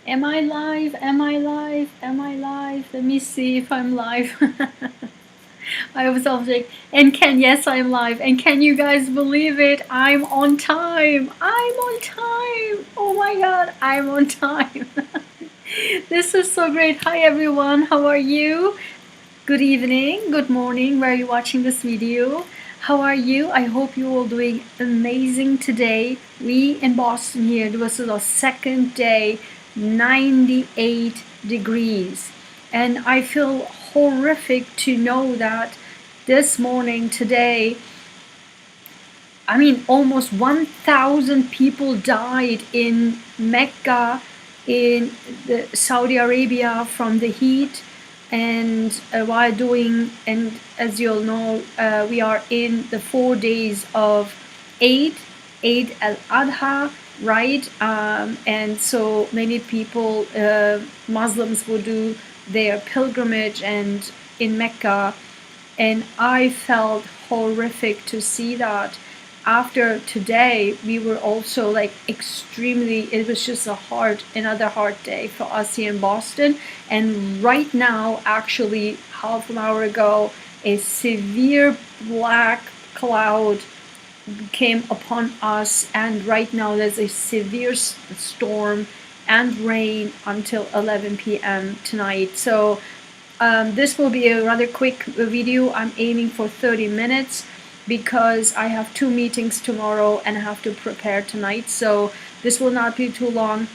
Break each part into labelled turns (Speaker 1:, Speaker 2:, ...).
Speaker 1: Am I live? Am I live? Am I live? Let me see if I'm live. I was like, yes, I'm live. And can you guys believe it? I'm on time. I'm on time. Oh my God, I'm on time. This is so great. Hi everyone, how are you? Good evening, good morning, where are you watching this video? How are you? I hope you're all doing amazing today. We in Boston here, this is our second day, 98 degrees. And I feel horrific to know that this morning, today, I mean, almost 1,000 people died in Mecca, in Saudi Arabia from the heat. And while doing, and as you all know, we are in the 4 days of Eid al-Adha, right? And so many people, Muslims, will do their pilgrimage and in Mecca, and I felt horrific to see that. After today, we were also like extremely, it was just another hard day for us here in Boston. And right now, actually half an hour ago, a severe black cloud came upon us, and right now there's a severe storm and rain until 11 p.m. tonight. So this will be a rather quick video. I'm aiming for 30 minutes because I have 2 meetings tomorrow and I have to prepare tonight. So this will not be too long.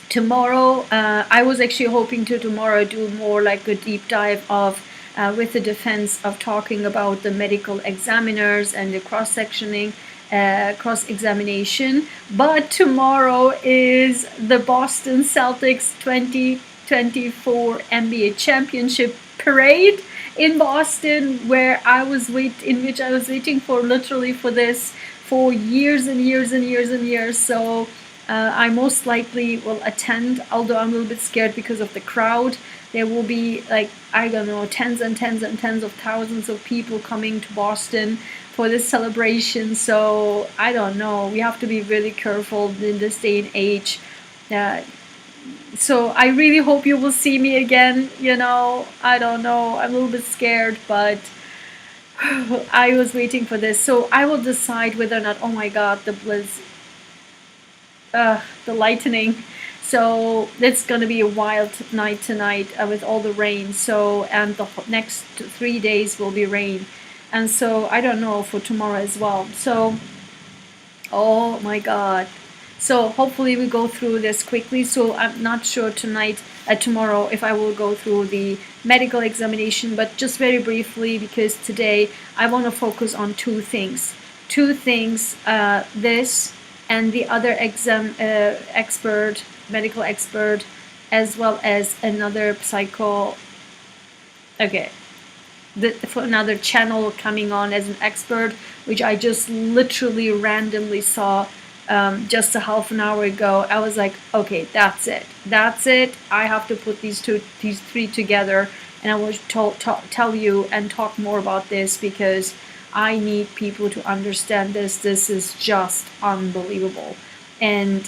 Speaker 1: Tomorrow, I was actually hoping to tomorrow do more like a deep dive of with the defense of talking about the medical examiners and the cross-sectioning, cross-examination. But tomorrow is the Boston Celtics 2024 NBA Championship Parade in Boston, where in which I was waiting for literally for this for years and years and years and years. So I most likely will attend, although I'm a little bit scared because of the crowd. There will be like, I don't know, tens and tens and tens of thousands of people coming to Boston for this celebration. So I don't know, we have to be really careful in this day and age. So I really hope you will see me again. I don't know, I'm a little bit scared, but I was waiting for this. So I will decide whether or not, oh my God, the lightning. So it's gonna be a wild night tonight with all the rain. So, and the next 3 days will be rain, and so I don't know for tomorrow as well. So, oh my God. So hopefully we go through this quickly. So I'm not sure tomorrow if I will go through the medical examination, but just very briefly, because today I want to focus on two things. This and the other medical expert, as well as another for another channel coming on as an expert, which I just literally randomly saw just a half an hour ago. I was like, okay, that's it. I have to put these three together, and I will tell you and talk more about this because I need people to understand this. This is just unbelievable. And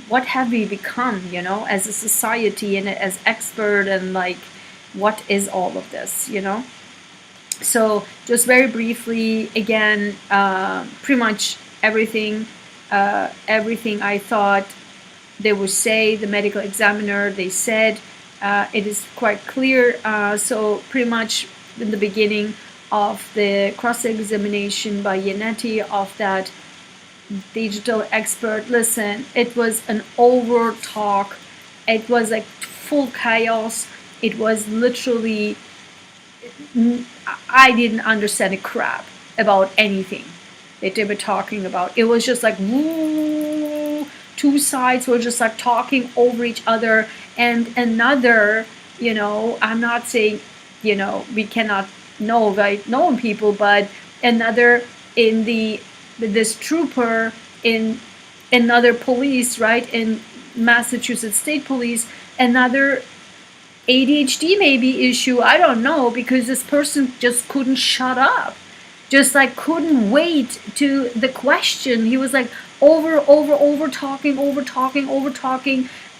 Speaker 1: what have we become, as a society and as expert, and like, what is all of this, So just very briefly, again, pretty much everything I thought they would say, the medical examiner, they said, it is quite clear. So pretty much in the beginning of the cross-examination by Yannetti of that digital expert, listen, it was an over talk. It was like full chaos. It was literally, I didn't understand a crap about anything that they were talking about. It was just like, woo, two sides were just like talking over each other. And another, I'm not saying, we cannot know by knowing people, but another this trooper in another police, right, in Massachusetts State Police, another ADHD maybe issue, I don't know, because this person just couldn't shut up, just like couldn't wait to the question. He was like over talking,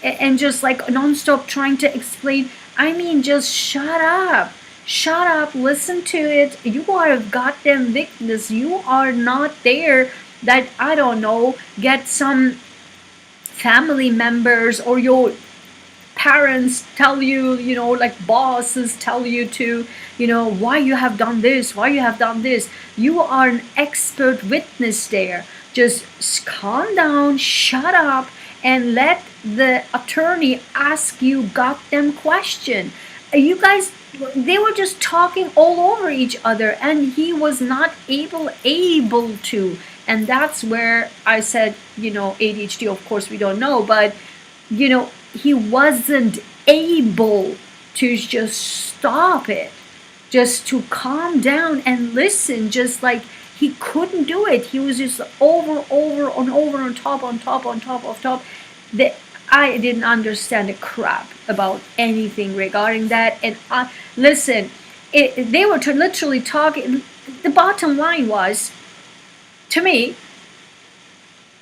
Speaker 1: and just like non-stop trying to explain. I mean, just shut up. Shut up, listen to it. You are a goddamn witness. You are not there that, I don't know, get some family members or your parents tell you, like bosses tell you to, why you have done this, why you have done this. You are an expert witness there. Just calm down, shut up, and let the attorney ask you goddamn question. You guys, they were just talking all over each other, and he was not able to. And that's where I said, ADHD, of course we don't know, but he wasn't able to just stop it, just to calm down and listen. Just like he couldn't do it. He was just over on top of top. I didn't understand a crap about anything regarding that. And listen, they were literally talking. The bottom line was, to me,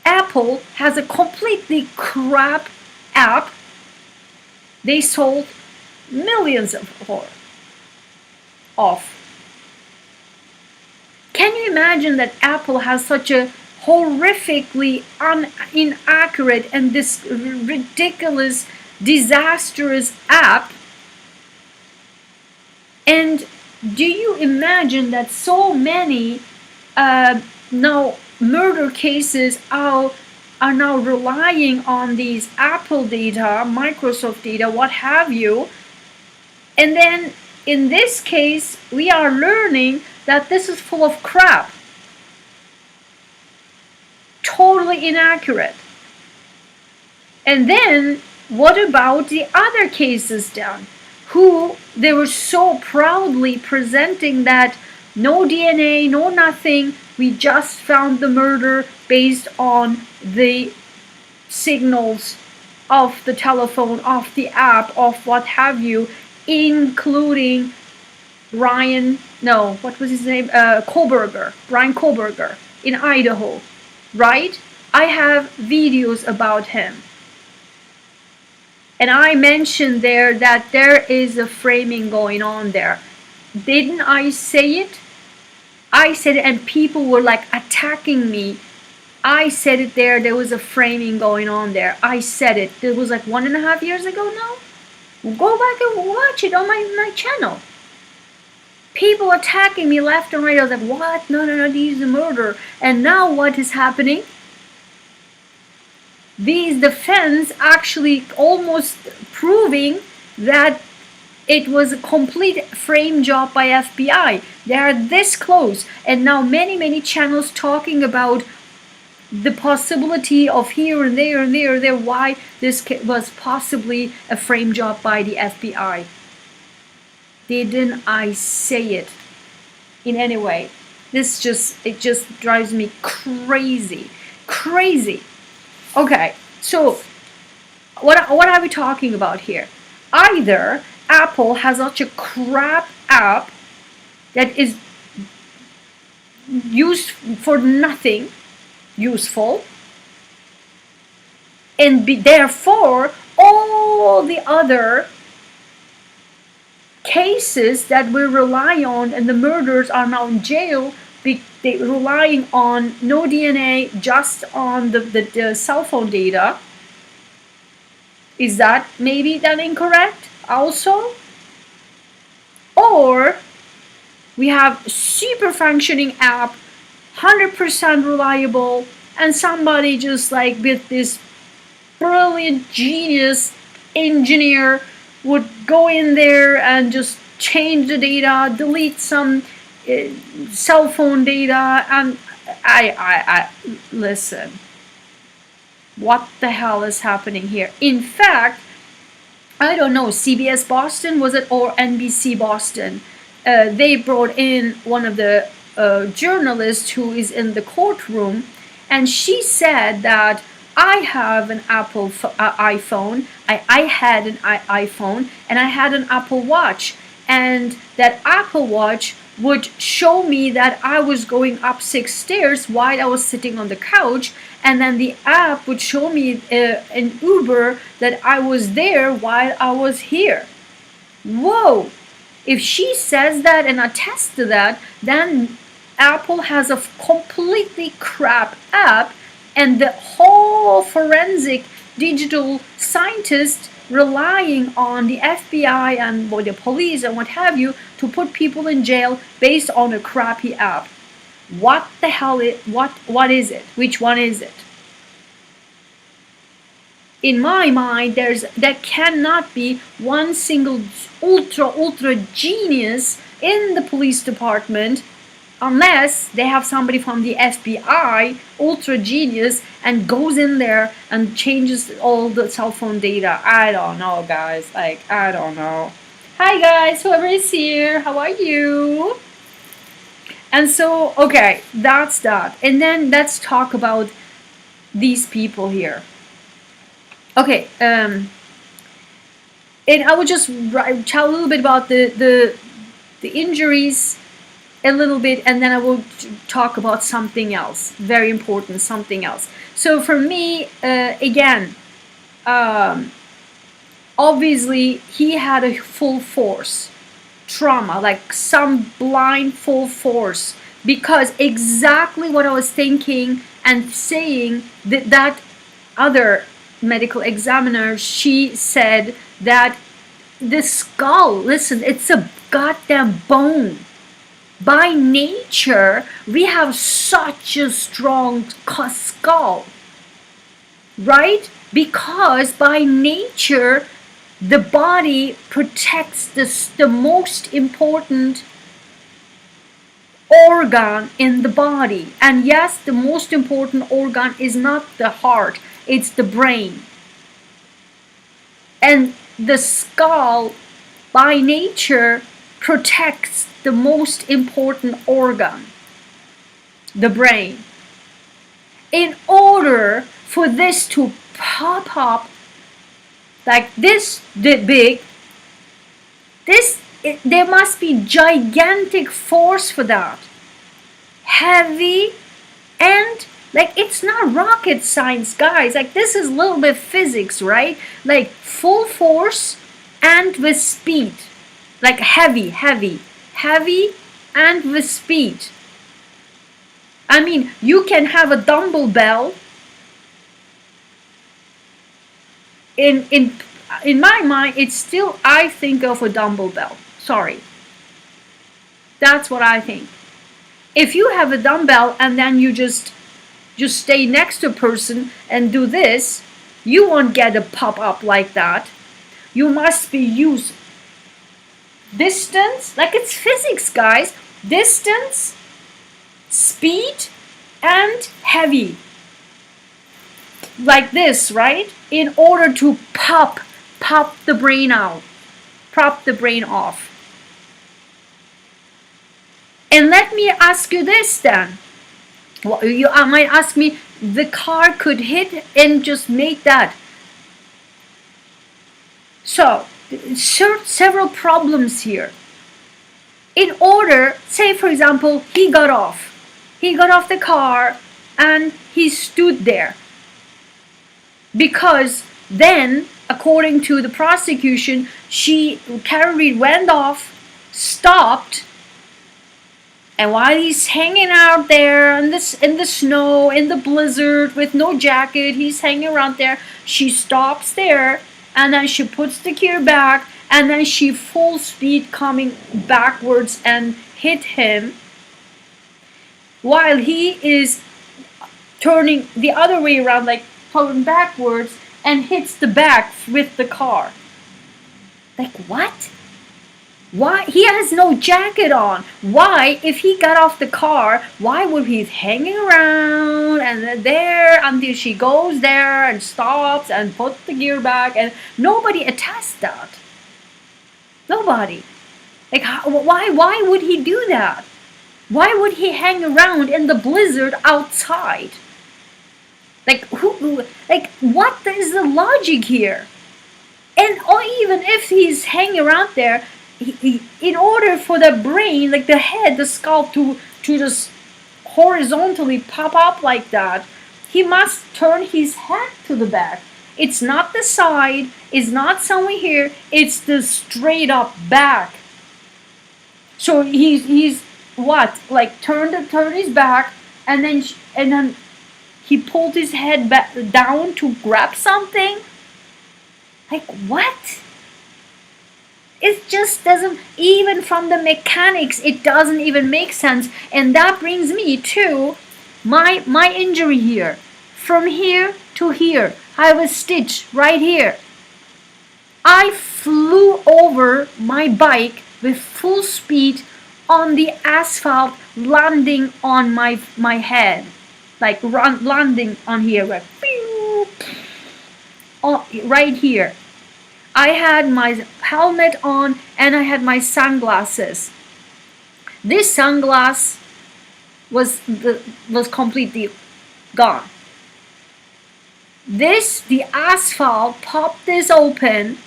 Speaker 1: Apple has a completely crap app. They sold millions of. Can you imagine that Apple has such a horrifically inaccurate and this ridiculous, disastrous app? And do you imagine that so many now murder cases are now relying on these Apple data, Microsoft data, what have you? And then in this case, we are learning that this is full of crap. Totally inaccurate. And then what about the other cases then, who they were so proudly presenting that no DNA, no nothing, we just found the murder based on the signals of the telephone, of the app, of what have you, including Brian Koberger in Idaho, right? I have videos about him. And I mentioned there that there is a framing going on there. Didn't I say it? I said it, and people were like attacking me. I said it there. There was a framing going on there. I said it. It was like 1.5 years ago now. Go back and watch it on my channel. People attacking me left and right. I was like, what? No, this is a murder. And now what is happening? These defense actually almost proving that it was a complete frame job by FBI. They are this close. And now many channels talking about the possibility of here and there and there and there, why this was possibly a frame job by the FBI. Didn't I say it in any way? It just drives me crazy. Okay, so what are we talking about here? Either Apple has such a crap app that is used for nothing useful, and therefore all the other cases that we rely on and the murders are now in jail, they relying on no DNA, just on the cell phone data. Is that maybe that incorrect also? Or we have super functioning app, 100% reliable, and somebody just like with this brilliant genius engineer would go in there and just change the data, delete some cell phone data, and I listen. What the hell is happening here? In fact, I don't know, CBS Boston was it, or NBC Boston? They brought in one of the journalists who is in the courtroom, and she said that I have an Apple iPhone. I had an iPhone, and I had an Apple Watch, and that Apple Watch would show me that I was going up 6 stairs while I was sitting on the couch, and then the app would show me an Uber that I was there while I was here. Whoa! If she says that and attests to that, then Apple has a completely crap app, and the whole forensic digital scientist relying on the FBI and the police and what have you to put people in jail based on a crappy app. What the hell what is it? Which one is it? In my mind, there cannot be one single ultra genius in the police department unless they have somebody from the FBI, ultra genius, and goes in there and changes all the cell phone data. I don't know, guys. Like, I don't know. Hi, guys. Whoever is here, how are you? And so, okay, that's that. And then let's talk about these people here. Okay, and I will just tell a little bit about the injuries a little bit, and then I will talk about something else, very important, something else. So for me, again, obviously he had a full force trauma, like some blind full force, because exactly what I was thinking and saying, that other medical examiner, she said that the skull, listen, it's a goddamn bone. By nature, we have such a strong skull, right? Because by nature, the body protects the most important organ in the body. And yes, the most important organ is not the heart, it's the brain. And the skull, by nature, protects the most important organ, the brain. In order for this to pop up like this big, there must be gigantic force for that. Heavy, and like, it's not rocket science, guys. Like, this is a little bit physics, right? Like, full force and with speed. Like, heavy, and with speed. I mean, you can have a dumbbell. In my mind, it's still, I think of a dumbbell. Sorry. That's what I think. If you have a dumbbell and then you just stay next to a person and do this, you won't get a pop up like that. You must be used distance, like, it's physics, guys. Distance, speed, and heavy. Like this, right? In order to pop the brain out, pop the brain off. And let me ask you this then. Well, you might ask me, the car could hit and just make that. So, several problems here. In order, say for example, he got off the car and he stood there. Because then, according to the prosecution, Carrie went off, stopped, and while he's hanging out there in the snow, in the blizzard, with no jacket, he's hanging around there, she stops there, and then she puts the gear back, and then she full speed coming backwards and hit him while he is turning the other way around, like going backwards, and hits the back with the car. Like, what? Why? He has no jacket on. Why, if he got off the car, why would he be hanging around and there until she goes there and stops and puts the gear back? And nobody attests that. Nobody. Like, why would he do that? Why would he hang around in the blizzard outside? Like, what is the logic here? And or even if he's hanging around there, in order for the brain, like the head, the skull to just horizontally pop up like that, he must turn his head to the back. It's not the side, it's not somewhere here, it's the straight up back. So he's what, like turned his back, and then he pulled his head back down to grab something. Like, what? It just doesn't, even from the mechanics, it doesn't even make sense. And that brings me to my injury here. From here to here, I have a stitch right here. I flew over my bike with full speed on the asphalt, landing on my head. Like landing on here, like, right here. I had my helmet on and I had my sunglasses. This sunglass was completely gone. The asphalt popped this open,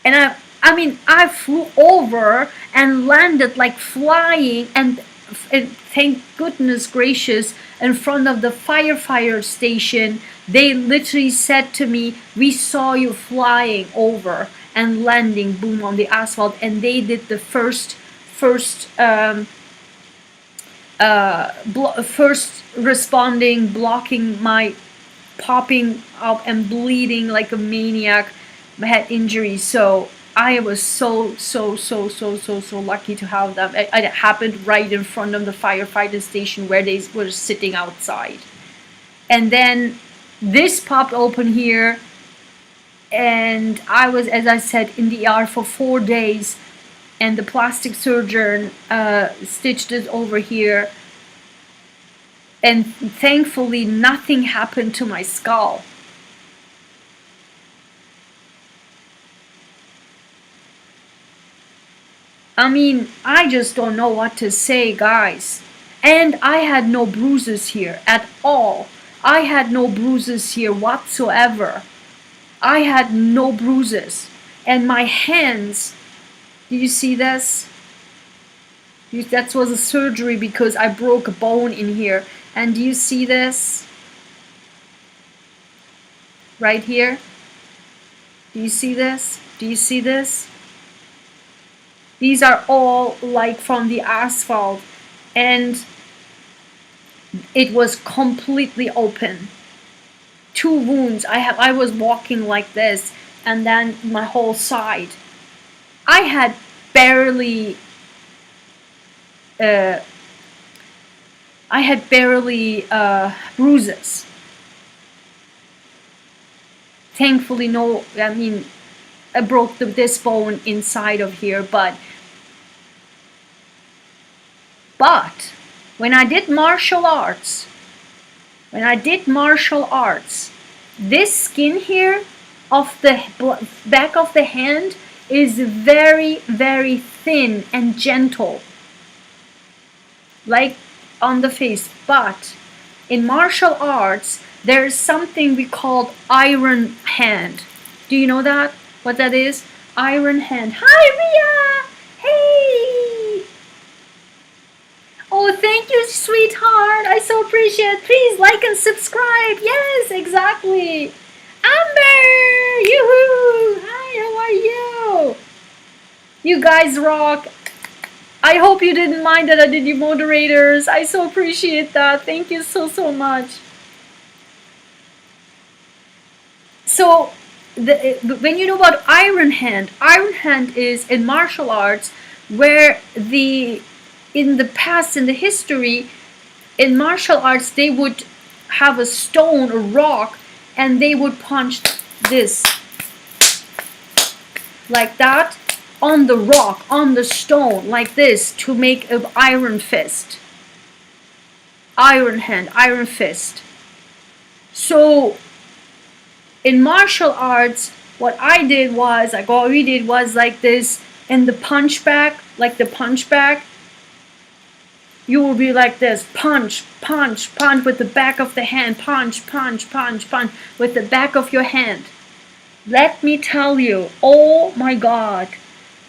Speaker 1: and I flew over and landed like flying, and thank goodness gracious, in front of the firefighter station. They literally said to me, "We saw you flying over and landing, boom, on the asphalt," and they did the first responding, blocking my popping up and bleeding like a maniac. I had injuries, so I was so lucky to have them. It happened right in front of the firefighter station where they were sitting outside. And then this popped open here, and I was, as I said, in the ER for 4 days, and the plastic surgeon stitched it over here, and thankfully nothing happened to my skull. I mean, I just don't know what to say, guys. And I had no bruises here at all. I had no bruises here whatsoever. I had no bruises. And my hands, do you see this? That was a surgery because I broke a bone in here. And do you see this? Right here? Do you see this? Do you see this? These are all like from the asphalt, and it was completely open. 2 wounds. I was walking like this, and then my whole side. I had barely bruises. Thankfully, no. I mean, I broke this bone inside of here, but when I did martial arts, this skin here of the back of the hand is very, very thin and gentle, like on the face. But in martial arts, there is something we call iron hand. Do you know that? What that is? Iron hand. Hi, Ria! Hey! Oh, thank you, sweetheart. I so appreciate it. Please like and subscribe. Yes, exactly. Amber! Yoo-hoo! Hi, how are you? You guys rock. I hope you didn't mind that I did your moderators. I so appreciate that. Thank you so much. So, when you know about iron hand is in martial arts where in the past, in the history, in martial arts, they would have a stone, a rock, and they would punch this like that on the rock, on the stone, like this, to make an iron fist. Iron hand, iron fist. So in martial arts, what we did was like this, and the punch back, like the punch back, you will be like this, punch, punch, punch with the back of the hand, punch, punch, punch, punch with the back of your hand. Let me tell you, oh my God,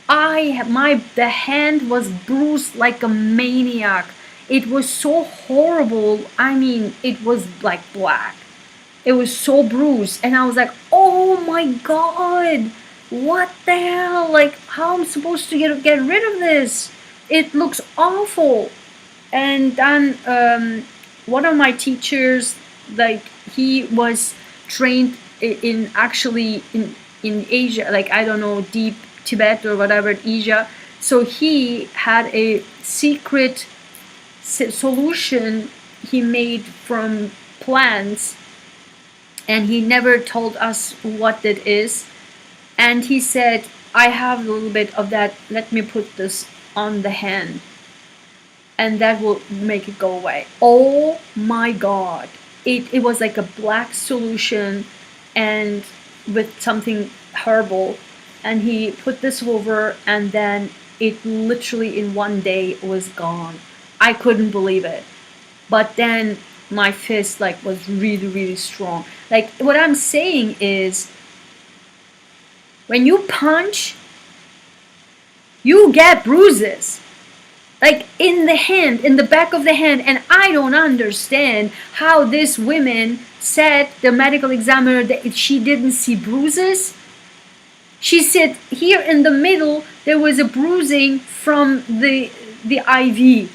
Speaker 1: the hand was bruised like a maniac. It was so horrible. I mean, it was like black. It was so bruised, and I was like, oh my God, what the hell? Like, how am I supposed to get rid of this? It looks awful. And then one of my teachers, like, he was trained in actually in Asia, like, I don't know, deep Tibet or whatever, Asia. So he had a secret solution he made from plants, and he never told us what it is. And he said, I have a little bit of that, let me put this on the hand, and that will make it go away. Oh my God. It was like a black solution and with something herbal, and he put this over, and then it literally in one day was gone. I couldn't believe it. But then my fist like was really, really strong. Like, what I'm saying is, when you punch, you get bruises, like in the hand, in the back of the hand. And I don't understand how this woman said, the medical examiner, that she didn't see bruises. She said here in the middle there was a bruising from the IV.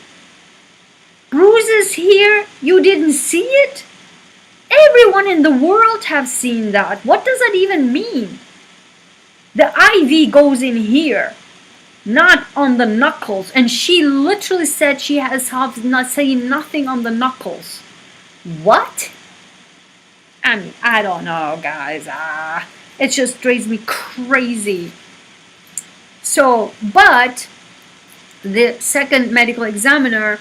Speaker 1: Bruises here, you didn't see it? Everyone in the world have seen that. What does that even mean? The IV goes in here, not on the knuckles. And she literally said she has not saying nothing on the knuckles. What? I mean, I don't know, guys. It just drives me crazy. So, but the second medical examiner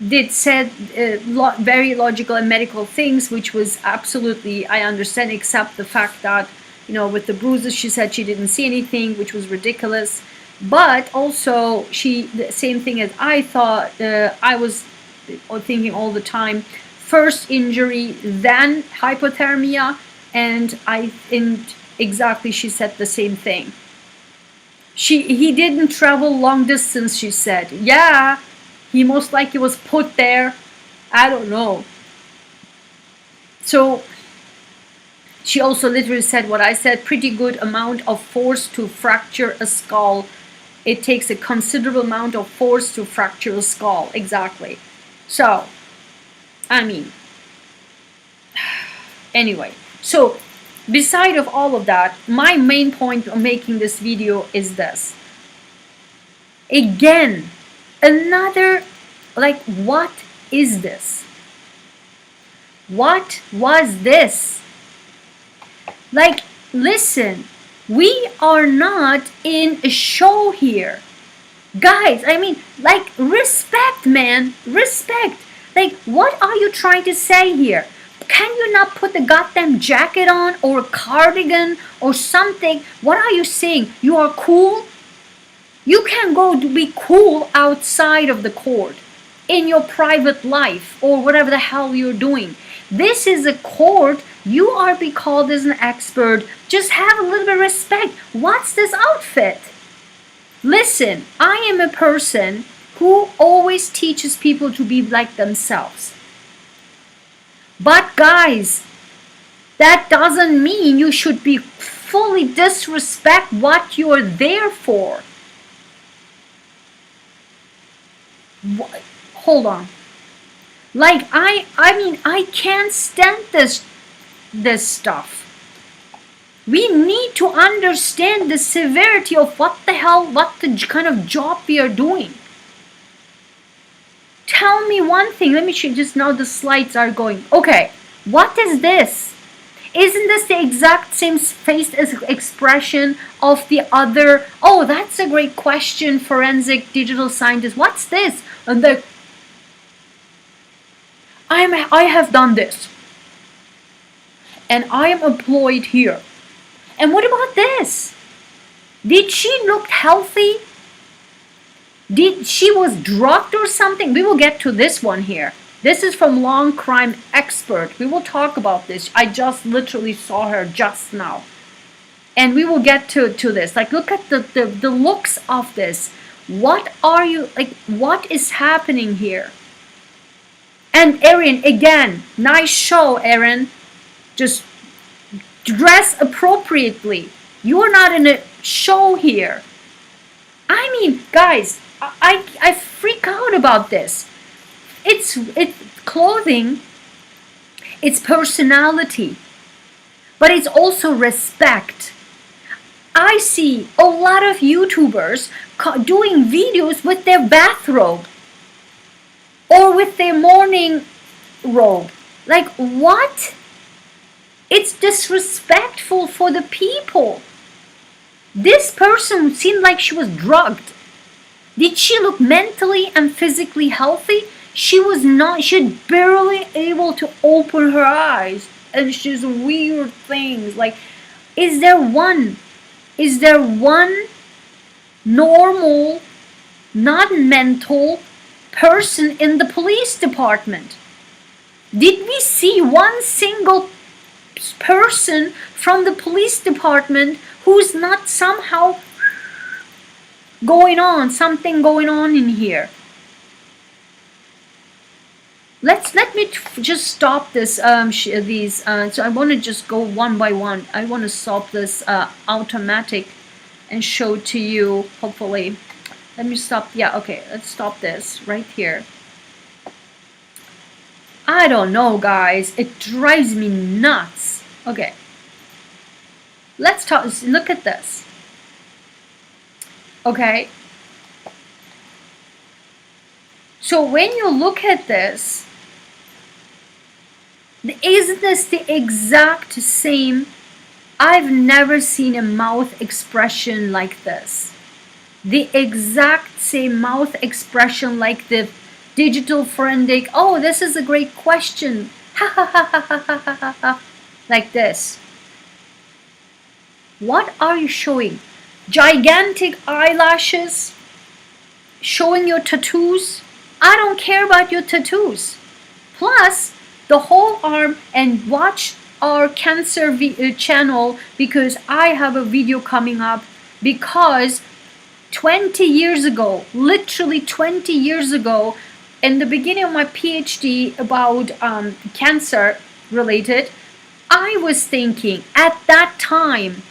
Speaker 1: did said very logical and medical things, which was absolutely, I understand, except the fact that, you know, with the bruises, she said she didn't see anything, which was ridiculous. But also, the same thing as I thought, I was thinking all the time, first injury, then hypothermia, and exactly, she said the same thing. He didn't travel long distance, she said. Yeah, he most likely was put there. I don't know. So she also literally said what I said, pretty good amount of force to fracture a skull. It takes a considerable amount of force to fracture a skull. Exactly. So, I mean, anyway. So, beside of all of that, my main point of making this video is this. Again, another, like, what is this? What was this? Like, listen, we are not in a show here. Guys, I mean, like, respect, man, respect. Like, what are you trying to say here? Can you not put the goddamn jacket on, or a cardigan or something? What are you saying? You are cool? You can go to be cool outside of the court, in your private life, or whatever the hell you're doing. This is a court. You are being called as an expert. Just have a little bit of respect. What's this outfit? Listen, I am a person who always teaches people to be like themselves. But guys, that doesn't mean you should be fully disrespect what you're there for. Hold on. Like, I mean, I can't stand this stuff. We need to understand the severity of what the kind of job we are doing. Tell me one thing. Let me show you. Just now the slides are going. Okay, what is this? Isn't this the exact same face expression of the other? Oh, that's a great question, forensic digital scientist. What's this? And I have done this, and I am employed here. And what about this? Did she look healthy? Did she was drugged or something? We will get to this one here. This is from Long Crime Expert. We will talk about this. I just literally saw her just now. And we will get to this. Like, look at the looks of this. What are you, like, what is happening here? And Erin, again, nice show, Erin. Just dress appropriately. You're not in a show here. I mean, guys, I freak out about this. It's clothing, it's personality, but it's also respect. I see a lot of YouTubers doing videos with their bathrobe or with their morning robe. Like, what? It's disrespectful for the people. This person seemed like she was drugged. Did she look mentally and physically healthy? She was not. She was barely able to open her eyes. And she's weird things. Like, is there one normal, non-mental person in the police department? Did we see one single person from the police department who's not somehow something going on in here? Let me just stop this. So I want to just go one by one. I want to stop this automatic and show to you. Hopefully, let me stop. Yeah, okay. Let's stop this right here. I don't know, guys. It drives me nuts. Okay. Let's talk. Look at this. Okay. So when you look at this, isn't this the exact same? I've never seen a mouth expression like this. The exact same mouth expression like the digital forensic. Oh, this is a great question. Ha ha ha ha ha ha ha ha. Like this. What are you showing? Gigantic eyelashes? Showing your tattoos? I don't care about your tattoos. Plus, the whole arm, and watch our cancer channel, because I have a video coming up, because 20 years ago, literally 20 years ago, in the beginning of my PhD about cancer related, I was thinking at that time,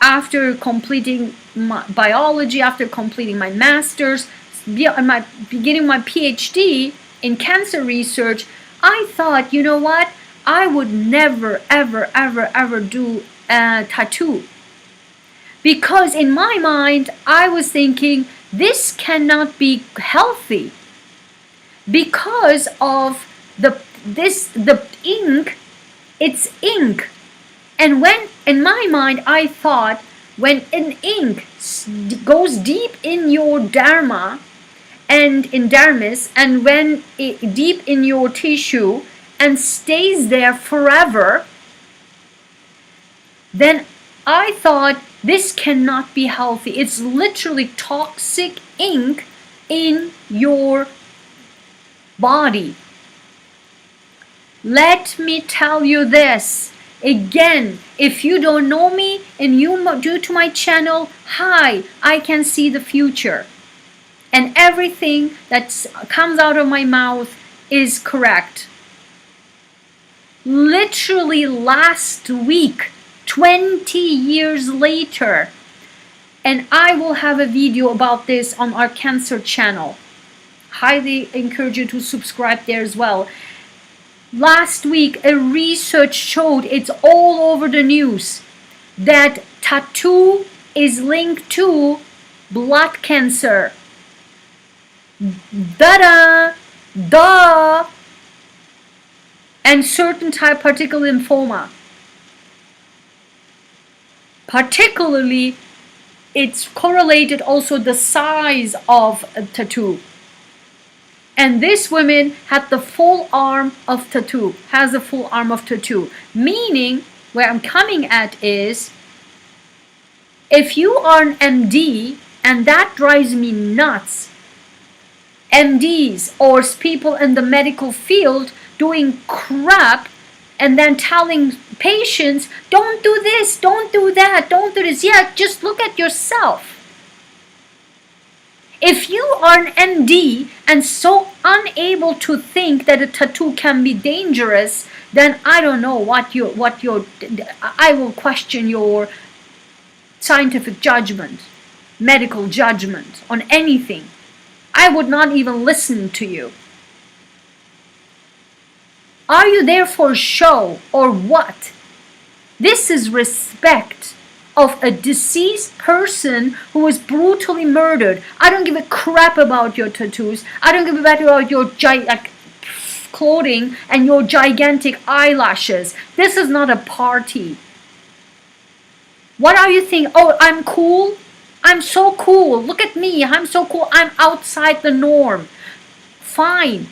Speaker 1: after completing my biology, after completing my master's, beginning my PhD in cancer research, I thought, you know what? I would never, ever, ever, ever do a tattoo. Because in my mind, I was thinking, this cannot be healthy. Because of the ink, it's ink. And when, in my mind, I thought, when an ink goes deep in your derma, and in dermis, and when it deep in your tissue and stays there forever, then I thought this cannot be healthy. It's literally toxic ink in your body. Let me tell you this again. If you don't know me and you due to my channel, hi, I can see the future. And everything that comes out of my mouth is correct. Literally last week, 20 years later, and I will have a video about this on our cancer channel. Highly encourage you to subscribe there as well. Last week, a research showed, it's all over the news, that tattoo is linked to blood cancer. Da-da! Duh! And certain type particular lymphoma. Particularly, it's correlated also the size of a tattoo. And this woman had the full arm of tattoo, has a full arm of tattoo. Meaning, where I'm coming at is, if you are an MD, and that drives me nuts, MDs or people in the medical field doing crap and then telling patients, don't do this, don't do that, don't do this. Yeah, just look at yourself. If you are an MD and so unable to think that a tattoo can be dangerous, then I don't know I will question your scientific judgment, medical judgment on anything. I would not even listen to you. Are you there for show or what? This is respect of a deceased person who was brutally murdered. I don't give a crap about your tattoos. I don't give a crap about your clothing and your gigantic eyelashes. This is not a party. What are you thinking? Oh, I'm cool? I'm so cool. Look at me. I'm so cool. I'm outside the norm. Fine.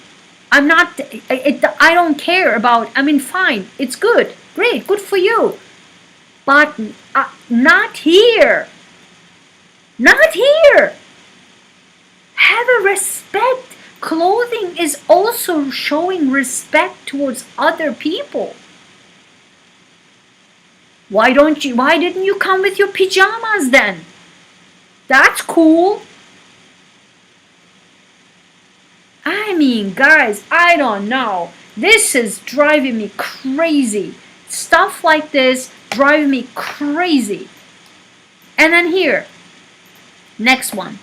Speaker 1: I'm not, I don't care about, fine. It's good. Great. Good for you. But not here. Not here. Have a respect. Clothing is also showing respect towards other people. Why didn't you come with your pajamas then? That's cool. Guys, I don't know. This is driving me crazy. Stuff like this driving me crazy. And then here, next one.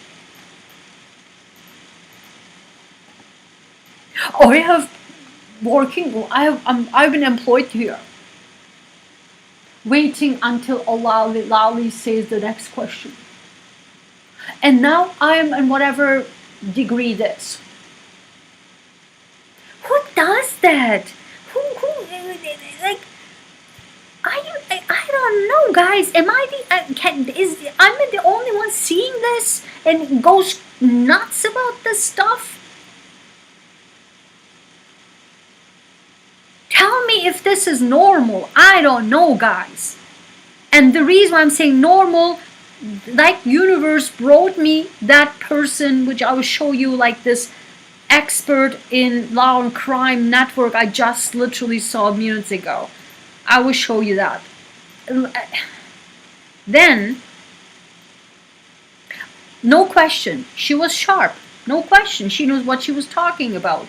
Speaker 1: I've been employed here. Waiting until Lali says the next question. And now I am in whatever degree this. Who does that? I don't know, guys. Am I I'm the only one seeing this and goes nuts about this stuff? Tell me if this is normal. I don't know, guys. And the reason why I'm saying normal, like universe brought me that person, which I will show you, like this expert in law and crime network I just literally saw minutes ago. I will show you that. Then, no question, she was sharp. No question, she knows what she was talking about.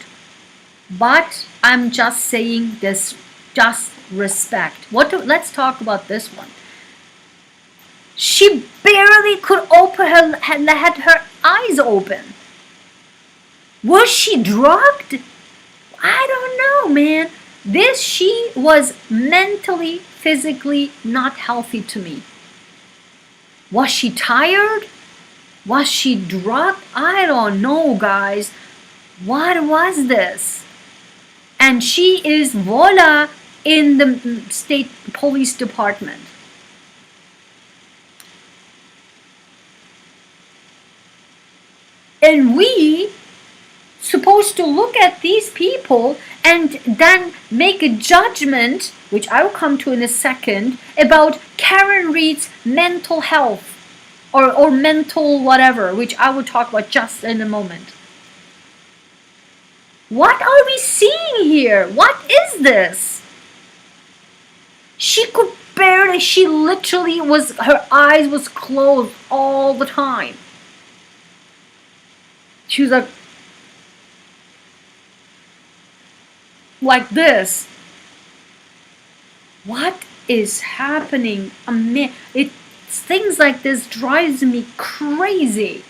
Speaker 1: But I'm just saying this, just respect. Let's talk about this one. She barely could had her eyes open. Was she drugged? I don't know, man. She was mentally, physically not healthy to me. Was she tired? Was she drugged? I don't know, guys. What was this? And she is, voila, in the state police department. And we supposed to look at these people and then make a judgment, which I will come to in a second, about Karen Reed's mental health or mental whatever, which I will talk about just in a moment. What are we seeing here? What is this? She could barely, she literally was, her eyes was closed all the time. She was like this. What is happening? Things like this drives me crazy.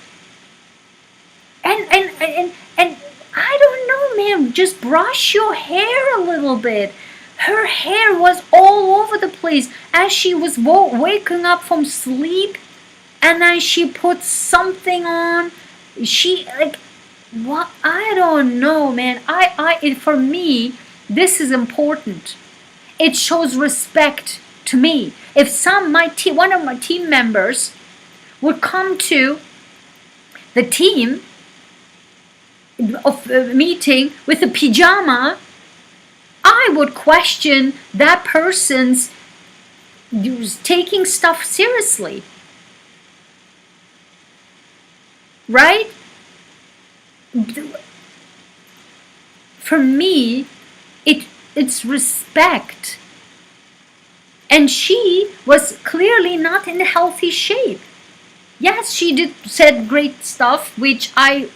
Speaker 1: And I don't know, ma'am. Just brush your hair a little bit. Her hair was all over the place as she was waking up from sleep, and then she put something on. What? I don't know, man. For me, this is important. It shows respect to me. If one of my team members would come to the team of meeting with a pajama, I would question that person's taking stuff seriously. Right? for me, it's respect. And she was clearly not in a healthy shape. Yes, she did said great stuff, which I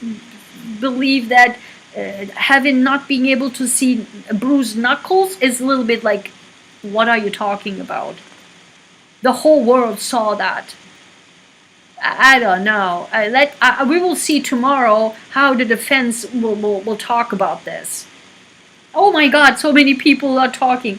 Speaker 1: believe that having not being able to see bruised knuckles is a little bit like, what are you talking about? The whole world saw that. I don't know. We will see tomorrow how the defense will talk about this. Oh my God, so many people are talking.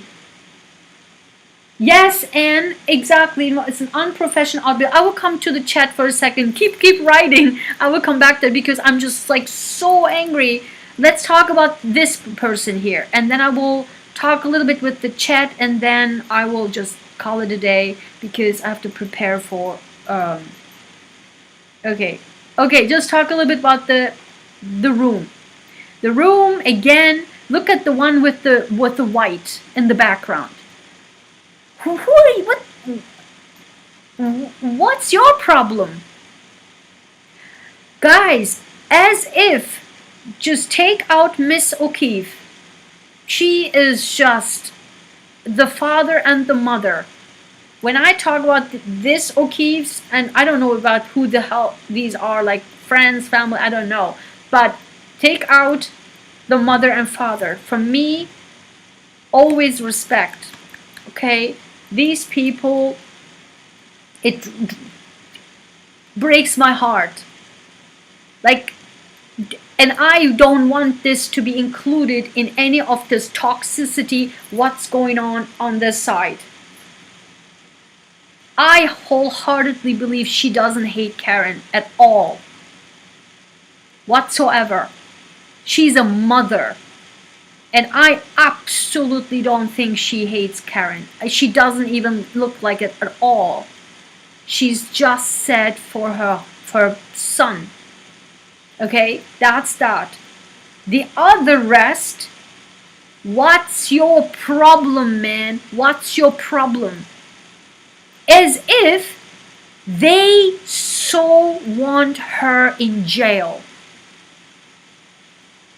Speaker 1: Yes, and exactly. It's an unprofessional outbreak. I will come to the chat for a second. Keep writing. I will come back there because I'm just like so angry. Let's talk about this person here, and then I will talk a little bit with the chat, and then I will just call it a day because I have to prepare for. Okay, just talk a little bit about the room. The room again. Look at the one with the white in the background. Who are you? What's your problem? Guys, as if just take out Miss O'Keefe. She is just the father and the mother. When I talk about this O'Keefe's, and I don't know about who the hell these are, like friends, family, I don't know. But take out the mother and father. From me, always respect. Okay? These people, it breaks my heart. Like, and I don't want this to be included in any of this toxicity, what's going on this side. I wholeheartedly believe she doesn't hate Karen at all. Whatsoever. She's a mother. And I absolutely don't think she hates Karen. She doesn't even look like it at all. She's just said for her son. Okay, that's that. The other rest, what's your problem, man? What's your problem? As if they so want her in jail.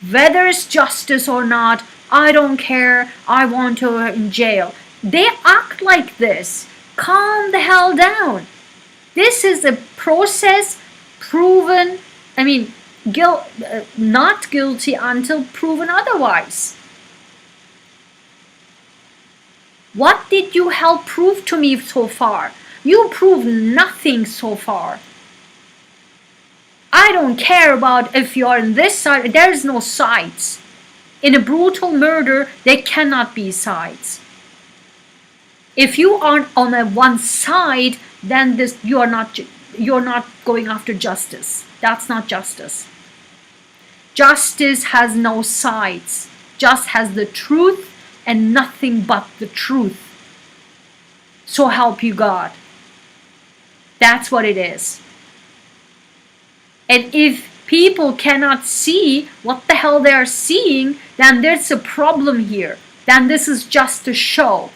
Speaker 1: Whether it's justice or not, I don't care. I want her in jail. They act like this. Calm the hell down. This is a process proven, not guilty until proven otherwise. What did you help prove to me so far? You proved nothing so far. I don't care about if you're on this side. There is no sides. In a brutal murder, there cannot be sides. If you aren't on a one side, then you're not going after justice. That's not justice. Justice has no sides. Just has the truth and nothing but the truth. So help you God. That's what it is. And if people cannot see what the hell they are seeing, then there's a problem here. Then this is just a show.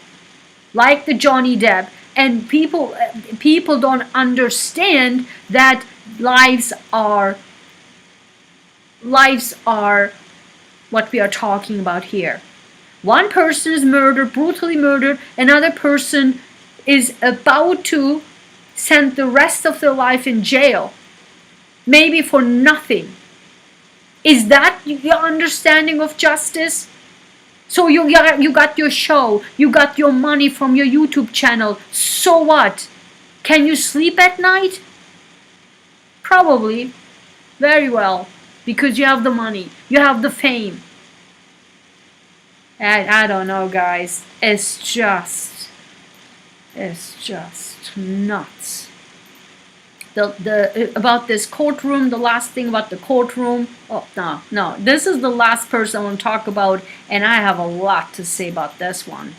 Speaker 1: Like the Johnny Depp. And people don't understand that lives are what we are talking about here. One person is murdered, brutally murdered. Another person is about to spend the rest of their life in jail. Maybe for nothing. Is that your understanding of justice? So you got your show, you got your money from your YouTube channel. So what? Can you sleep at night? Probably. Very well. Because you have the money. You have the fame. And I don't know, guys. It's just nuts. About this courtroom, the last thing about the courtroom. Oh, no. This is the last person I want to talk about, and I have a lot to say about this one.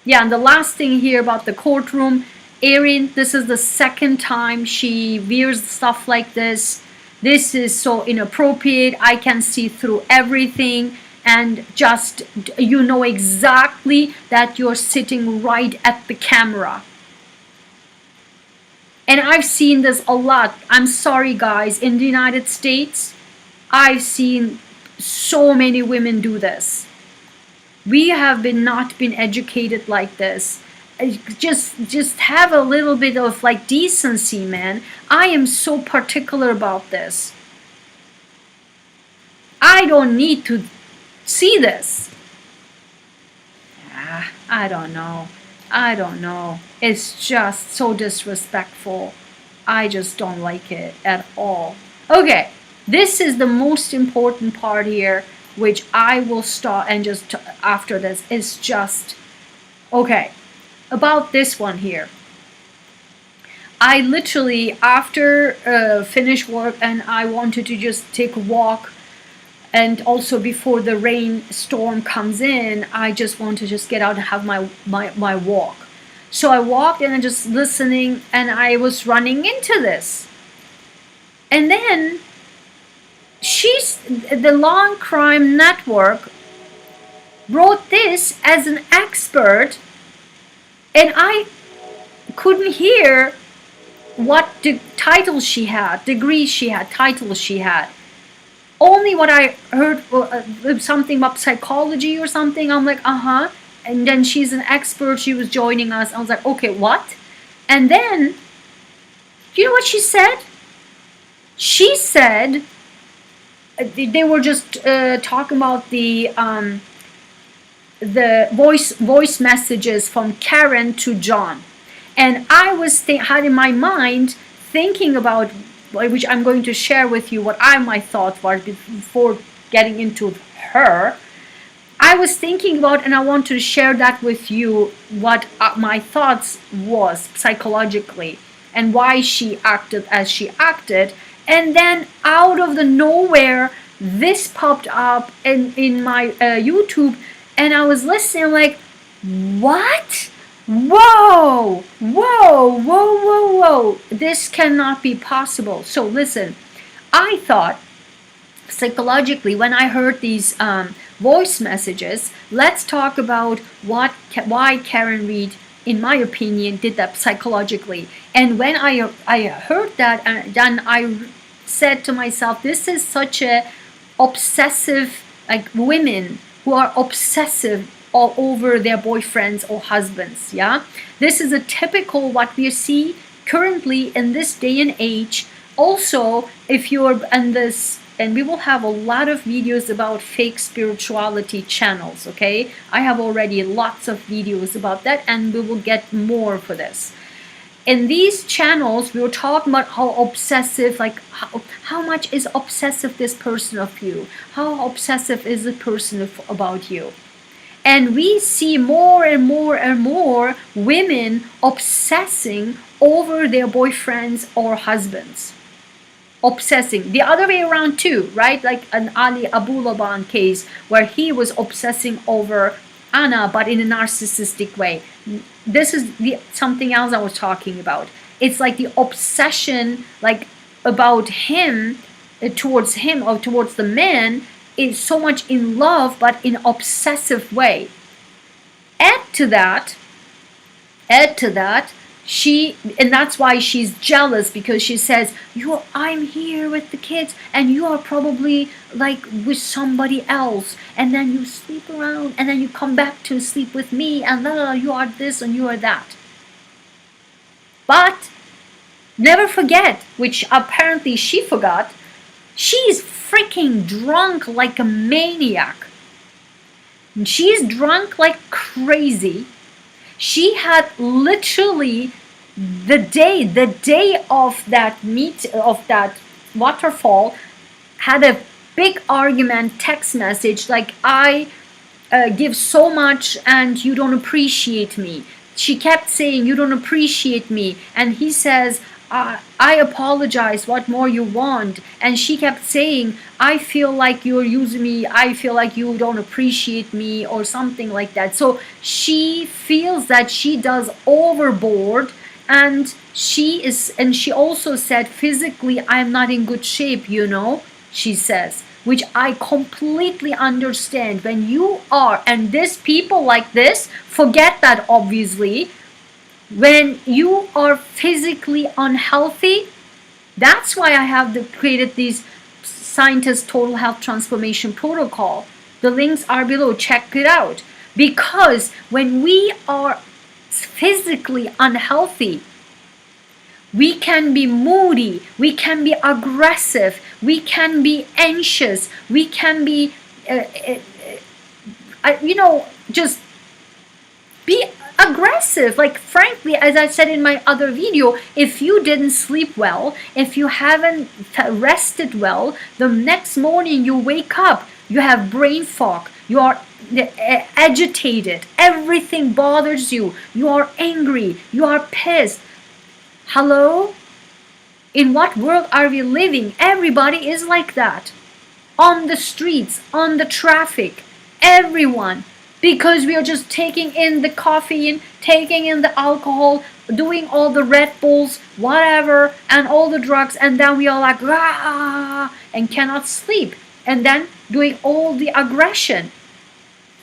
Speaker 1: Yeah, and the last thing here about the courtroom, Erin, this is the second time she wears stuff like this. This is so inappropriate. I can see through everything. And just, you know exactly that you're sitting right at the camera. And I've seen this a lot. I'm sorry, guys. In the United States, I've seen so many women do this. We have not been educated like this. Just have a little bit of like decency, man. I am so particular about this. I don't need to see this. I don't know. I don't know. It's just so disrespectful. I just don't like it at all. Okay, this is the most important part here, which I will start and just after this is just, okay, about this one here. I literally, after finish work and I wanted to just take a walk, and also before the rainstorm comes in, I just want to just get out and have my walk. So I walked and I'm just listening, and I was running into this. And then the Long Crime Network wrote this as an expert, and I couldn't hear what titles she had, degrees she had, titles she had. Only what I heard, something about psychology or something. I'm like, and then she's an expert, she was joining us. I was like, okay, what? And then, you know what she said? She said, they were just talking about the voice messages from Karen to John. And I was had in my mind thinking about, which I'm going to share with you what my thoughts were before getting into her. I was thinking about, and I want to share that with you, what my thoughts was psychologically and why she acted as she acted. And then out of the nowhere, this popped up in my YouTube, and I was listening like, what? Whoa, whoa, whoa, whoa, whoa. This cannot be possible. So listen, I thought psychologically, when I heard these voice messages, let's talk about why Karen Reed, in my opinion, did that psychologically. And when I heard that, then I said to myself, this is such a obsessive, like women who are obsessive all over their boyfriends or husbands. Yeah, this is a typical what we see currently in this day and age. Also, if you're in this, and we will have a lot of videos about fake spirituality channels, okay? I have already lots of videos about that, and we will get more for this. In these channels, we were talking about how obsessive, like how much is obsessive this person of you? How obsessive is the person about you? And we see more and more and more women obsessing over their boyfriends or husbands. Obsessing. The other way around too, right? Like an Ali Abulaban case where he was obsessing over Anna, but in a narcissistic way. This is something else I was talking about. It's like the obsession, like about him, towards him or towards the man, is so much in love, but in obsessive way. Add to that, and that's why she's jealous, because she says, I'm here with the kids and you are probably like with somebody else, and then you sleep around and then you come back to sleep with me, and you are this and you are that. But never forget, which apparently she forgot, she's freaking drunk like a maniac. She's drunk like crazy. She had literally the day of that waterfall, had a big argument, text message like, I give so much and you don't appreciate me. She kept saying, you don't appreciate me, and he says, I apologize, what more you want? And she kept saying, I feel like you're using me, I feel like you don't appreciate me, or something like that. So she feels that she does overboard, and she also said, physically I'm not in good shape, she says, which I completely understand. When you are, and this people like this, forget that obviously. When you are physically unhealthy, that's why I have created these Scientist Total Health Transformation Protocol. The links are below. Check it out. Because when we are physically unhealthy, we can be moody, we can be aggressive, we can be anxious, we can be, just be aggressive. Like, frankly, as I said in my other video, if you didn't sleep well, if you haven't rested well, the next morning you wake up, you have brain fog, you are agitated, everything bothers you, you are angry, you are pissed. Hello? In what world are we living? Everybody is like that. On the streets, on the traffic, everyone. Because we are just taking in the caffeine, taking in the alcohol, doing all the Red Bulls, whatever, and all the drugs, and then we are like, rah, and cannot sleep. And then doing all the aggression.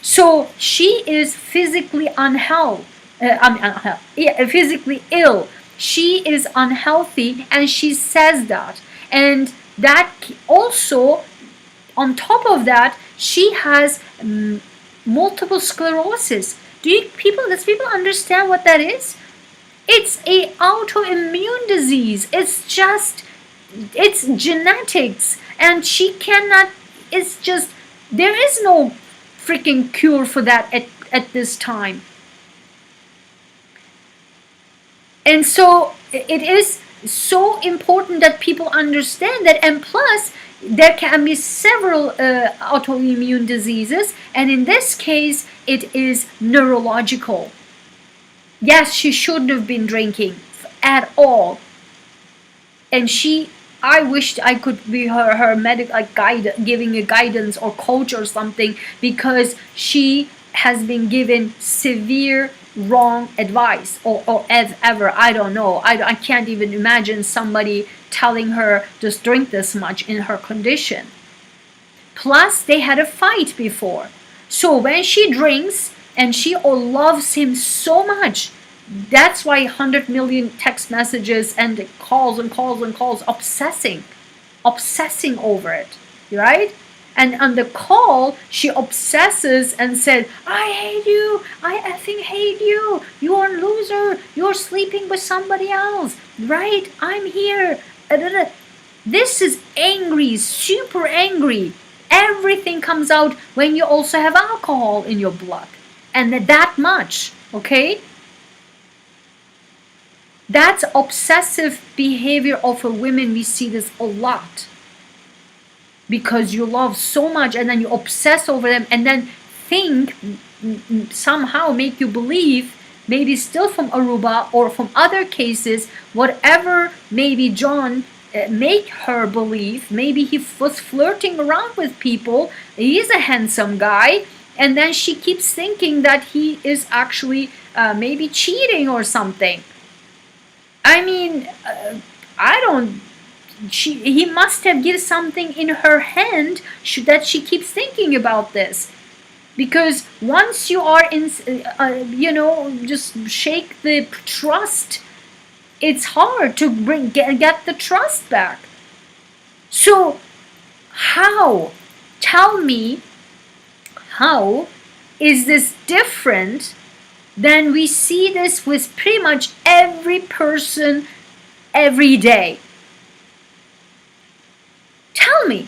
Speaker 1: So she is physically physically ill. She is unhealthy, and she says that. And that also, on top of that, she has multiple sclerosis. Does people understand what that is? It's a autoimmune disease. It's genetics, and she cannot, there is no freaking cure for that at this time. And so it is so important that people understand that. And plus, there can be several autoimmune diseases, and in this case, it is neurological. Yes, she shouldn't have been drinking at all. And I wished I could be her medical guide, giving a guidance or coach or something, because she has been given severe wrong advice or ever. I don't know. I can't even imagine somebody telling her just drink this much in her condition. Plus, they had a fight before. So when she drinks and she loves him so much, that's why 100 million text messages and calls and calls and calls, obsessing over it, right? And on the call, she obsesses and said, I hate you, I effing hate you, you're a loser, you're sleeping with somebody else, right? I'm here. This is angry, super angry. Everything comes out when you also have alcohol in your blood. And that much, okay? That's obsessive behavior of a woman. We see this a lot. Because you love so much, and then you obsess over them, and then somehow make you believe, maybe still from Aruba or from other cases, whatever maybe John make her believe, maybe he was flirting around with people, he's a handsome guy, and then she keeps thinking that he is actually maybe cheating or something. I mean, he must have given something in her hand that she keeps thinking about this. Because once you are in, just shake the trust, it's hard to get the trust back. So tell me, how is this different than we see this with pretty much every person every day? Tell me.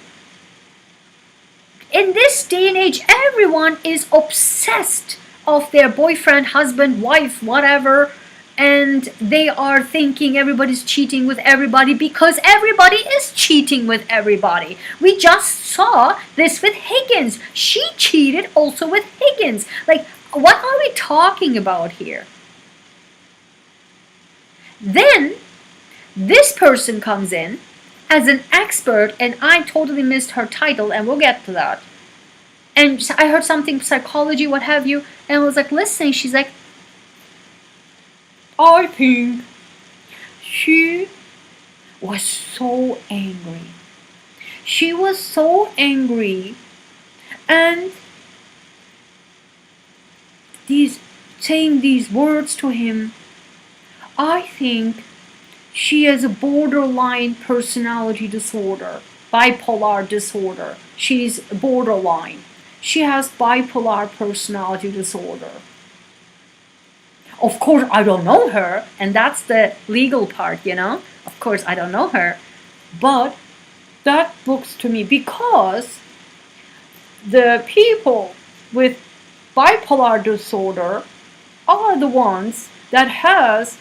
Speaker 1: In this day and age, everyone is obsessed of their boyfriend, husband, wife, whatever, and they are thinking everybody's cheating with everybody because everybody is cheating with everybody. We just saw this with Higgins. She cheated also with Higgins. Like, what are we talking about here? Then this person comes in as an expert, and I totally missed her title, and we'll get to that. And I heard something psychology, what have you, and I was like listening. She's like, I think she was so angry. She was so angry, and saying these words to him, I think she has a borderline personality disorder. bipolar disorder. She's borderline. She has bipolar personality disorder. Of course, I don't know her, and that's the legal part, you know? Of course, I don't know her. But that looks to me, because the people with bipolar disorder are the ones that has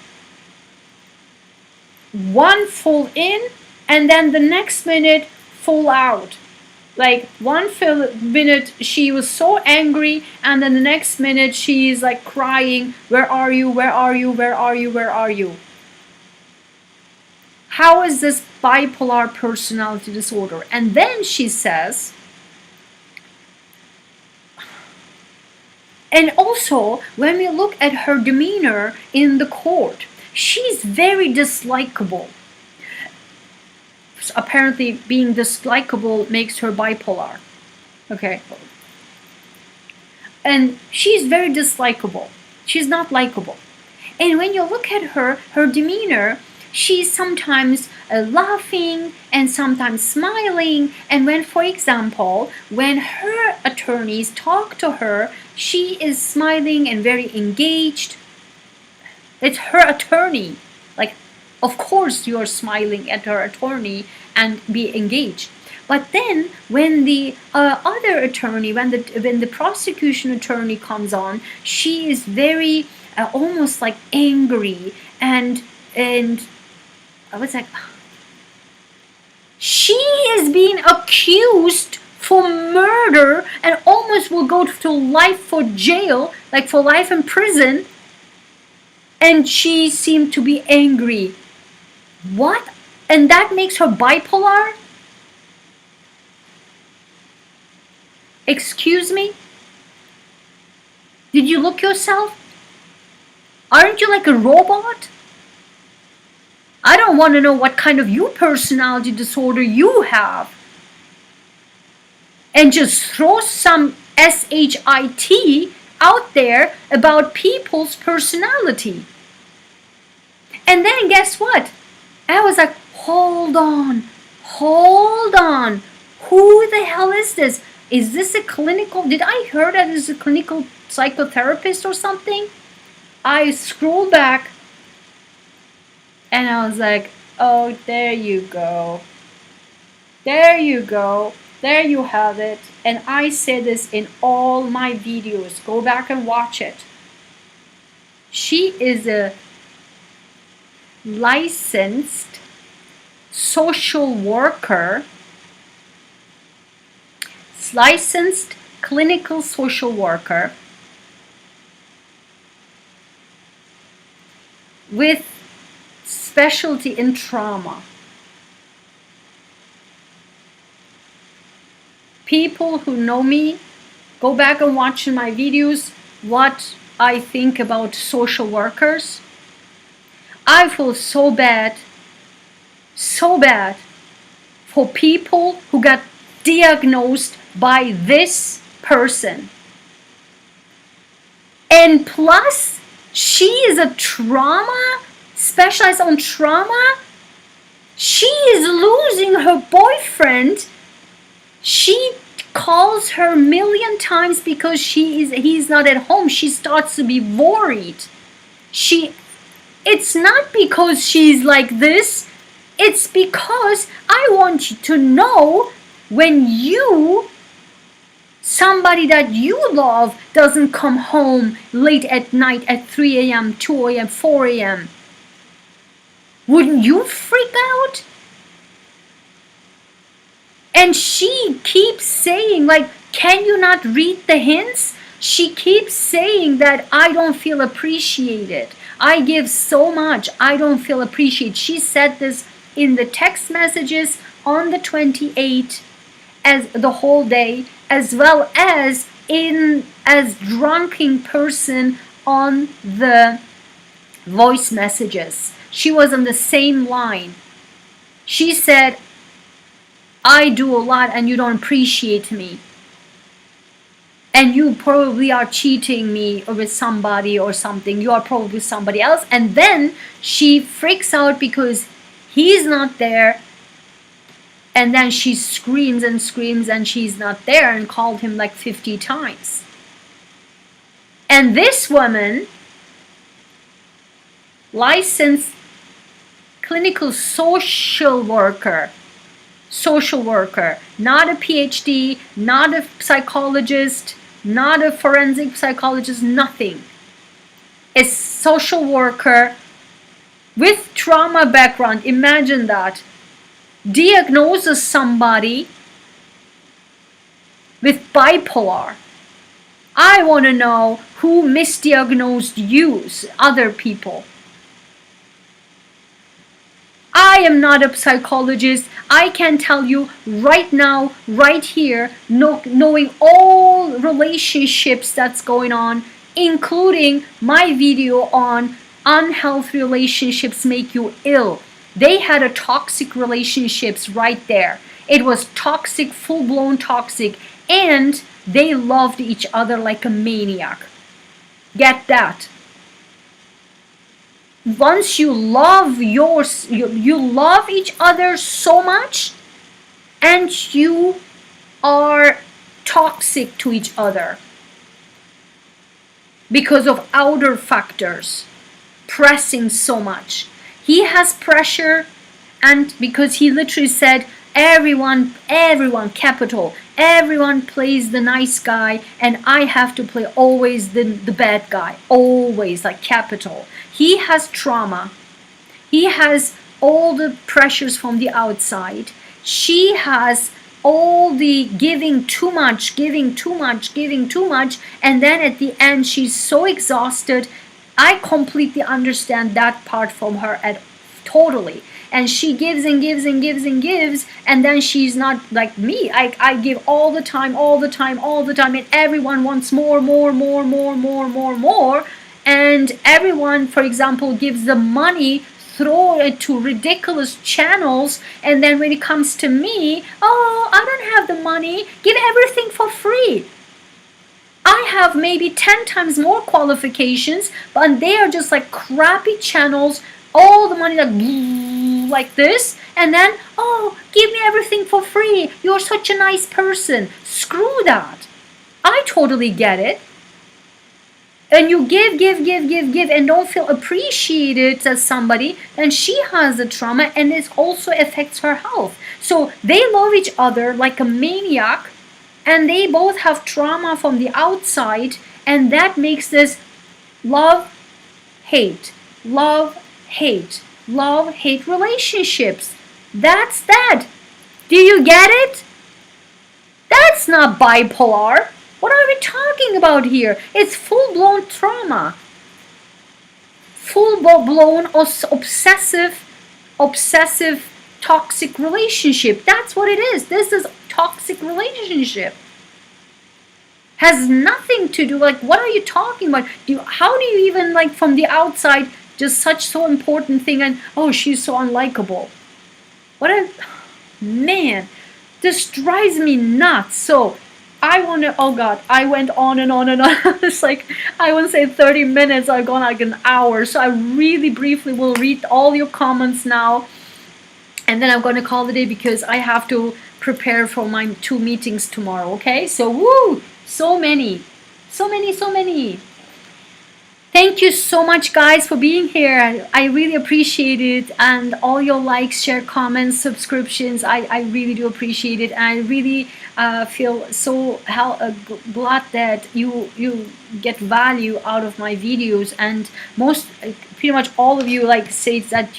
Speaker 1: one full in and then the next minute full out. Like one minute she was so angry, and then the next minute she's like crying, where are you, where are you, where are you, where are you? How is this bipolar personality disorder? And then she says, and also when we look at her demeanor in the court, she's very dislikable. Apparently being dislikable makes her bipolar. Okay. And she's very dislikable. She's not likable. And when you look at her demeanor, she's sometimes laughing and sometimes smiling. And when, for example, when her attorneys talk to her, she is smiling and very engaged. It's her attorney. Like, of course you're smiling at her attorney and be engaged. But then when the other attorney, when the prosecution attorney comes on, she is very almost like angry and I was like, she is being accused for murder and almost will go to life for jail, like for life in prison, and she seemed to be angry. What? And that makes her bipolar? Excuse me? Did you look yourself? Aren't you like a robot? I don't want to know what kind of personality disorder you have. And just throw some SHIT out there about people's personality. And then guess what? I was like, hold on. Who the hell is this? Is this a clinical? Did I hear that is a clinical psychotherapist or something? I scrolled back and I was like, oh, there you go. There you go. There you have it. And I say this in all my videos. Go back and watch it. She is a licensed social worker, licensed clinical social worker with specialty in trauma. People who know me, go back and watch in my videos what I think about social workers. I feel so bad for people who got diagnosed by this person. And plus, she is a trauma, specialized on trauma. She is losing her boyfriend. She calls her a million times because he's not at home. She starts to be worried. It's not because she's like this. It's because I want you to know when somebody that you love doesn't come home late at night at 3 a.m., 2 a.m., 4 a.m. Wouldn't you freak out? And she keeps saying, like, can you not read the hints? She keeps saying that I don't feel appreciated. I give so much. I don't feel appreciated. She said this in the text messages on the 28th as the whole day, as well as as drunken person on the voice messages. She was on the same line. She said, I do a lot and you don't appreciate me. And you probably are cheating me with somebody or something. You are probably somebody else. And then she freaks out because he's not there. And then she screams and screams and she's not there and called him like 50 times. And this woman, licensed clinical social worker, not a PhD, not a psychologist, not a forensic psychologist, nothing. A social worker with trauma background, imagine that, diagnoses somebody with bipolar. I want to know who misdiagnosed you, other people. I am not a psychologist. I can tell you right now, right here, knowing all relationships that's going on, including my video on unhealthy relationships make you ill. They had a toxic relationships right there. It was toxic, full-blown toxic, and they loved each other like a maniac. Get that? Once you love you love each other so much, and you are toxic to each other because of outer factors pressing so much. He has pressure, and because he literally said everyone, capital, everyone plays the nice guy and I have to play always the bad guy, always, like capital. He has trauma. He has all the pressures from the outside. She has all the giving too much, and then at the end she's so exhausted. I completely understand that part from her totally. And she gives and gives and gives and gives, and then she's not like me. I give all the time, and everyone wants more. And everyone, for example, gives the money, throw it to ridiculous channels, and then when it comes to me, oh, I don't have the money, give everything for free. I have maybe 10 times more qualifications, but they are just like crappy channels, all the money like this, and then, oh, give me everything for free, you're such a nice person. Screw that. I totally get it. And you give, and don't feel appreciated as somebody, then she has the trauma, and it also affects her health. So they love each other like a maniac, and they both have trauma from the outside, and that makes this love-hate relationships. That's that. Do you get it? That's not bipolar. What are we talking about here? It's full-blown trauma. Full-blown obsessive toxic relationship. That's what it is. This is toxic relationship. Has nothing to do, like, what are you talking about? How do you even, like, from the outside, just such so important thing, and oh, she's so unlikable. Man, this drives me nuts. So I want to, oh God, I went on and on. It's like, I wouldn't say 30 minutes, I've gone like an hour. So I really briefly will read all your comments now. And then I'm going to call the day because I have to prepare for my 2 meetings tomorrow, okay? So, woo, so many. Thank you so much, guys, for being here. I really appreciate it. And all your likes, share, comments, subscriptions, I really do appreciate it. And I really feel so glad that you get value out of my videos. And pretty much all of you like say that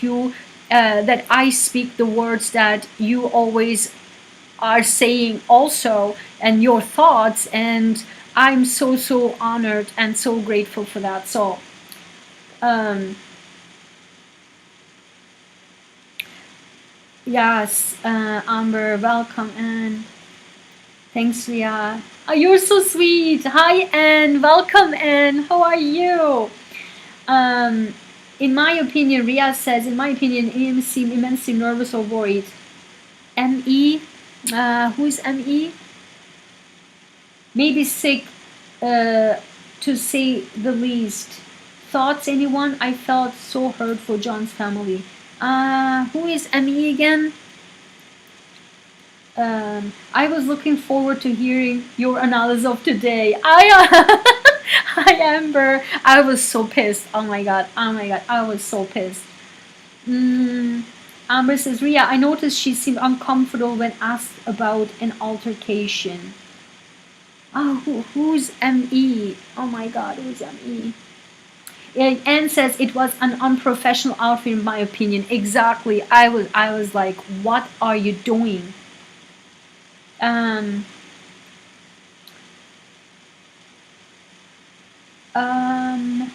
Speaker 1: that I speak the words that you always are saying also, and your thoughts, and I'm so honored and so grateful for that. So yes, Amber, welcome, and thanks, Leah. Oh, you're so sweet. Hi, Anne. Welcome, Anne. How are you? In my opinion, Ria says, in my opinion, Ian seemed immensely nervous or worried. M.E. Who is M.E.? Maybe sick, to say the least. Thoughts, anyone? I felt so hurt for John's family. Who is M.E. again? I was looking forward to hearing your analysis of today. Hi Amber. I was so pissed. Oh my god. Oh my god. I was so pissed. Amber says, Ria, I noticed she seemed uncomfortable when asked about an altercation. Oh, who's ME? Oh my god, who's ME? Anne says it was an unprofessional outfit in my opinion. Exactly. I was like, what are you doing? Um, um,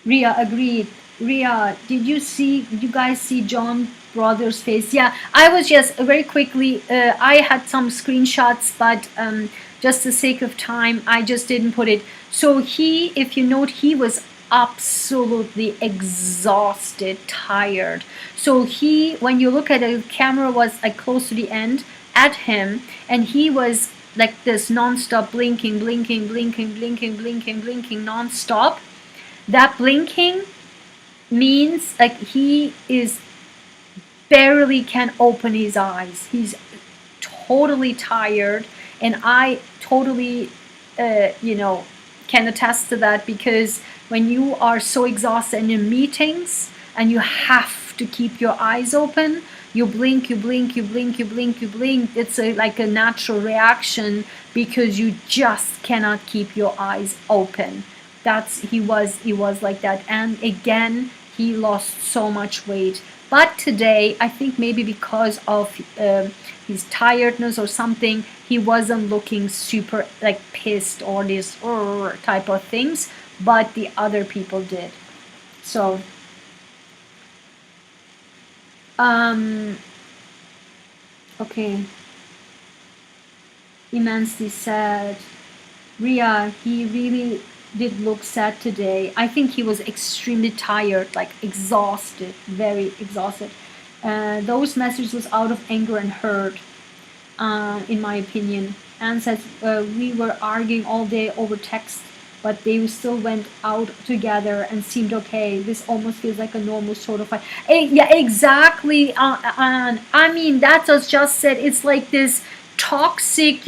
Speaker 1: Ria agreed. Ria, did you guys see John brother's face? Yeah, I was just very quickly, I had some screenshots, but just the sake of time, I just didn't put it. So he, if you note, he was absolutely exhausted, tired. So he, when you look at it, the camera was like close to the end at him, and he was like this non-stop blinking, blinking, blinking, blinking, blinking, blinking, non-stop. That blinking means like he is barely can open his eyes. He's totally tired, and I totally, can attest to that, because when you are so exhausted in meetings and you have to keep your eyes open, you blink, you blink, you blink, you blink, you blink. It's like a natural reaction because you just cannot keep your eyes open. He was like that, and again he lost so much weight. But today, I think maybe because of his tiredness or something, he wasn't looking super like pissed or this type of things, but the other people did. So, um, okay, immensely sad. Ria, he really did look sad today. I think he was extremely tired, like exhausted, very exhausted. Those messages was out of anger and hurt, in my opinion. Anne says we were arguing all day over text, but they still went out together and seemed okay. This almost feels like a normal sort of fight. Yeah, exactly. And I mean, that's what just said. It's like this toxic,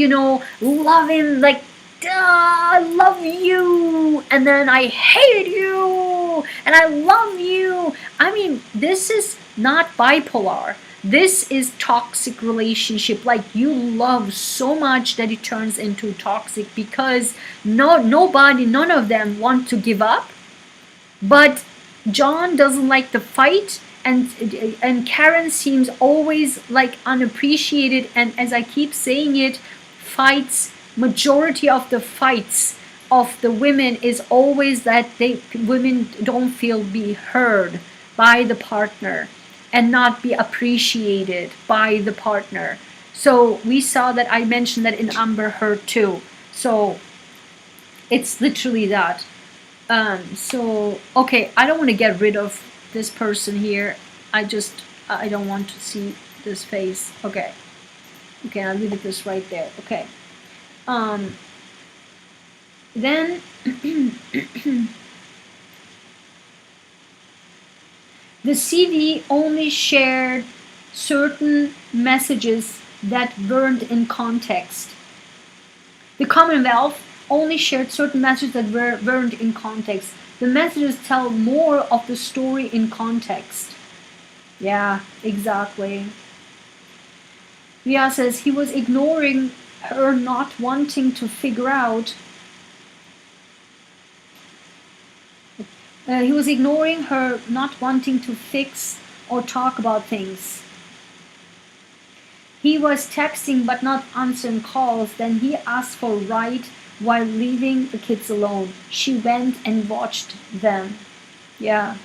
Speaker 1: loving, like, I love you, and then I hate you, and I love you. I mean, this is not bipolar. This is toxic relationship. Like, you love so much that it turns into toxic, because none of them want to give up. But John doesn't like the fight, and Karen seems always like unappreciated. And as I keep saying it, fights, majority of the fights of the women is always that women don't feel be heard by the partner and not be appreciated by the partner. So we saw that. I mentioned that in Amber Heard too. So it's literally that. So okay, I don't want to get rid of this person here. I don't want to see this face. Okay, I'll leave this right there. Okay. Then the CD only shared certain messages that weren't in context. The Commonwealth only shared certain messages that weren't in context. The messages tell more of the story in context. Yeah, exactly. Ria says he was ignoring her, not wanting to figure out. He was ignoring her, not wanting to fix or talk about things. He was texting but not answering calls. Then he asked for a ride while leaving the kids alone. She went and watched them. Yeah.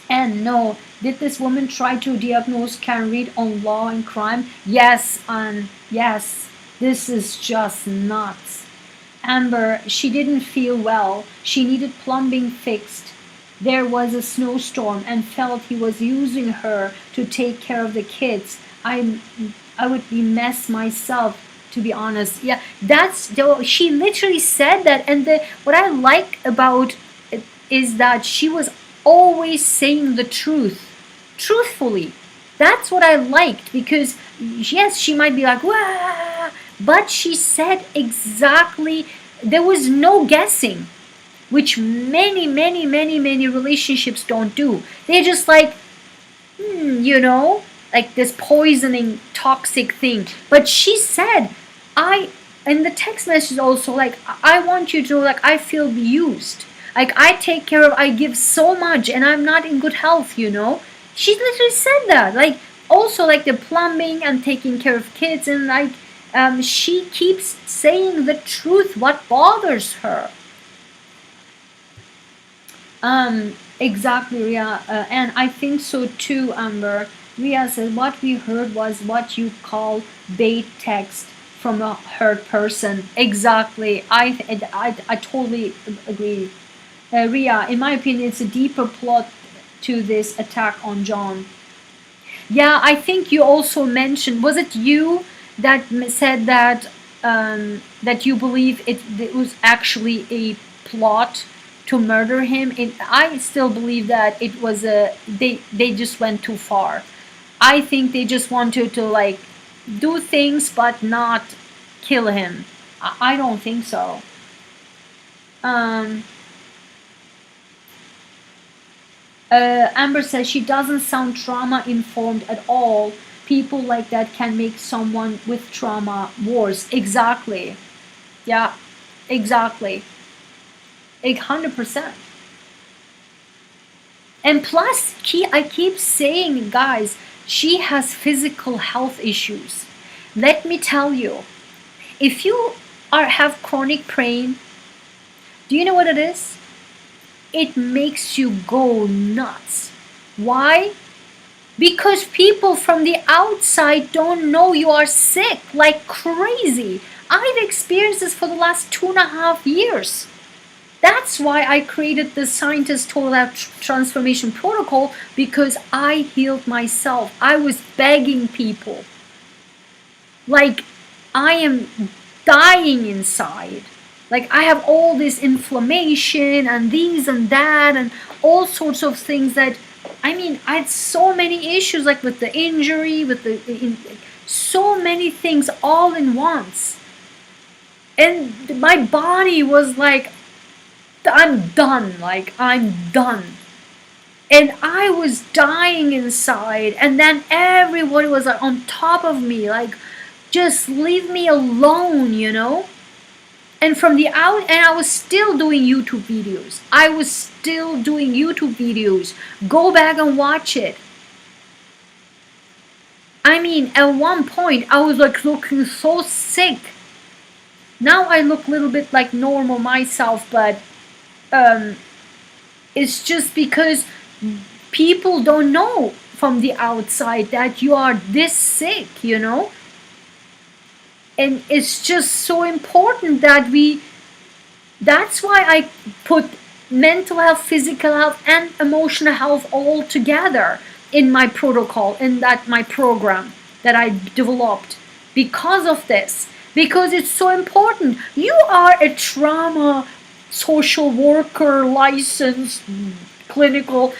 Speaker 1: And no, did this woman try to diagnose Karen Reed on law and crime? Yes, and yes, this is just nuts. Amber, she didn't feel well. She needed plumbing fixed. There was a snowstorm and felt he was using her to take care of the kids. I would be mess myself, to be honest. Yeah, she literally said that. And what I like about is that she was always saying the truth, truthfully. That's what I liked, because yes, she might be like, "Wah," but she said exactly, there was no guessing, which many relationships don't do. They're just like, you know, like this poisoning, toxic thing. But she said, I, in the text message also, like, I want you to know, like, I feel used. Like, I take care of, I give so much, and I'm not in good health, you know? She literally said that. Like, also, like, the plumbing and taking care of kids, and like, she keeps saying the truth, what bothers her. Exactly, Ria. And I think so too, Amber. Ria says, what we heard was what you call bait text from a hurt person. Exactly. I totally agree. Ria, in my opinion, it's a deeper plot to this attack on John. Yeah, I think you also mentioned, was it you that said that that you believe it was actually a plot to murder him? I still believe that it was they just went too far. I think they just wanted to like do things but not kill him. I don't think so. Um, Amber says she doesn't sound trauma informed at all. People like that can make someone with trauma worse. Exactly. Yeah, exactly. 100%. And plus, I keep saying, guys, she has physical health issues. Let me tell you, if you have chronic pain, do you know what it is? It makes you go nuts. Why? Because people from the outside don't know you are sick like crazy. I've experienced this for the last 2.5 years. That's why I created the Scientist Total Life Transformation Protocol, because I healed myself. I was begging people. Like, I am dying inside. Like, I have all this inflammation and these and that and all sorts of things that, I mean, I had so many issues, like with the injury, with so many things all in once. And my body was like, I'm done. Like, I'm done. And I was dying inside. And then everybody was like on top of me, like, just leave me alone, you know? And from the out, and I was still doing YouTube videos. Go back and watch it. I mean, at one point, I was like looking so sick. Now I look a little bit like normal myself, but it's just because people don't know from the outside that you are this sick, you know? And it's just so important that that's why I put mental health, physical health, and emotional health all together in my protocol, in my program that I developed, because of this. Because it's so important. You are a trauma social worker, licensed, clinical.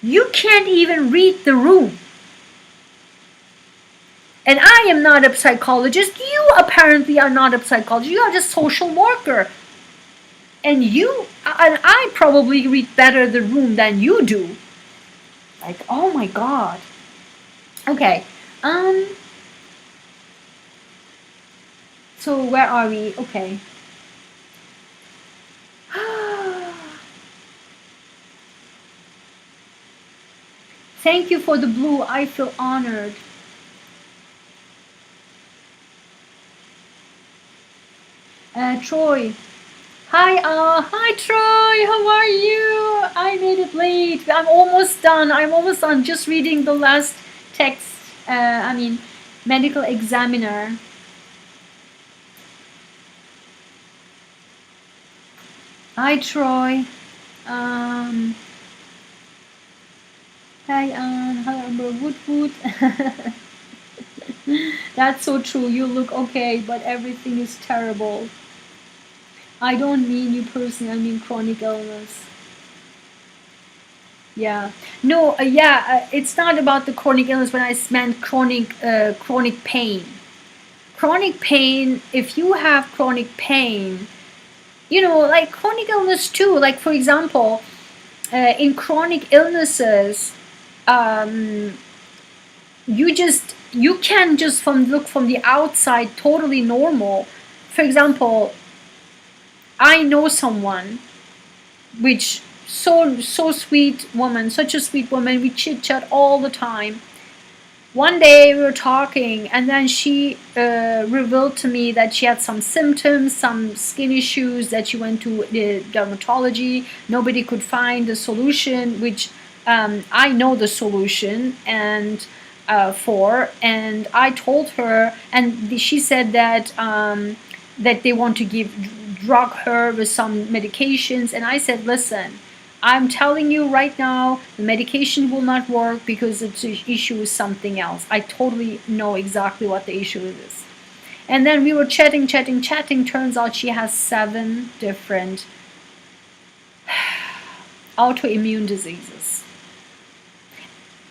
Speaker 1: You can't even read the room. And I am not a psychologist. You apparently are not a psychologist. You are just social worker. And I probably read better the room than you do. Like, oh my God. Okay. So where are we? Okay. Thank you for the blue. I feel honored. Troy. Hi Troy, how are you? I made it late. I'm almost done. Just reading the last text. Medical examiner. Hi Troy. Hi Anne. Hi Amber. Wood. That's so true. You look okay, but everything is terrible. I don't mean you personally, I mean chronic illness. Yeah. No, yeah, it's not about the chronic illness when I meant chronic pain. Chronic pain, if you have chronic pain, you know, like chronic illness too, like for example, in chronic illnesses, um, you can just look from the outside totally normal. For example, I know someone which so sweet woman, such a sweet woman. We chit chat all the time. One day we were talking, and then she revealed to me that she had some symptoms, some skin issues, that she went to the dermatology. Nobody could find the solution, which I know the solution, and and I told her, and she said that they want to drug her with some medications, and I said, listen, I'm telling you right now, the medication will not work because the issue is something else. I totally know exactly what the issue is. And then we were chatting. Turns out she has 7 different autoimmune diseases.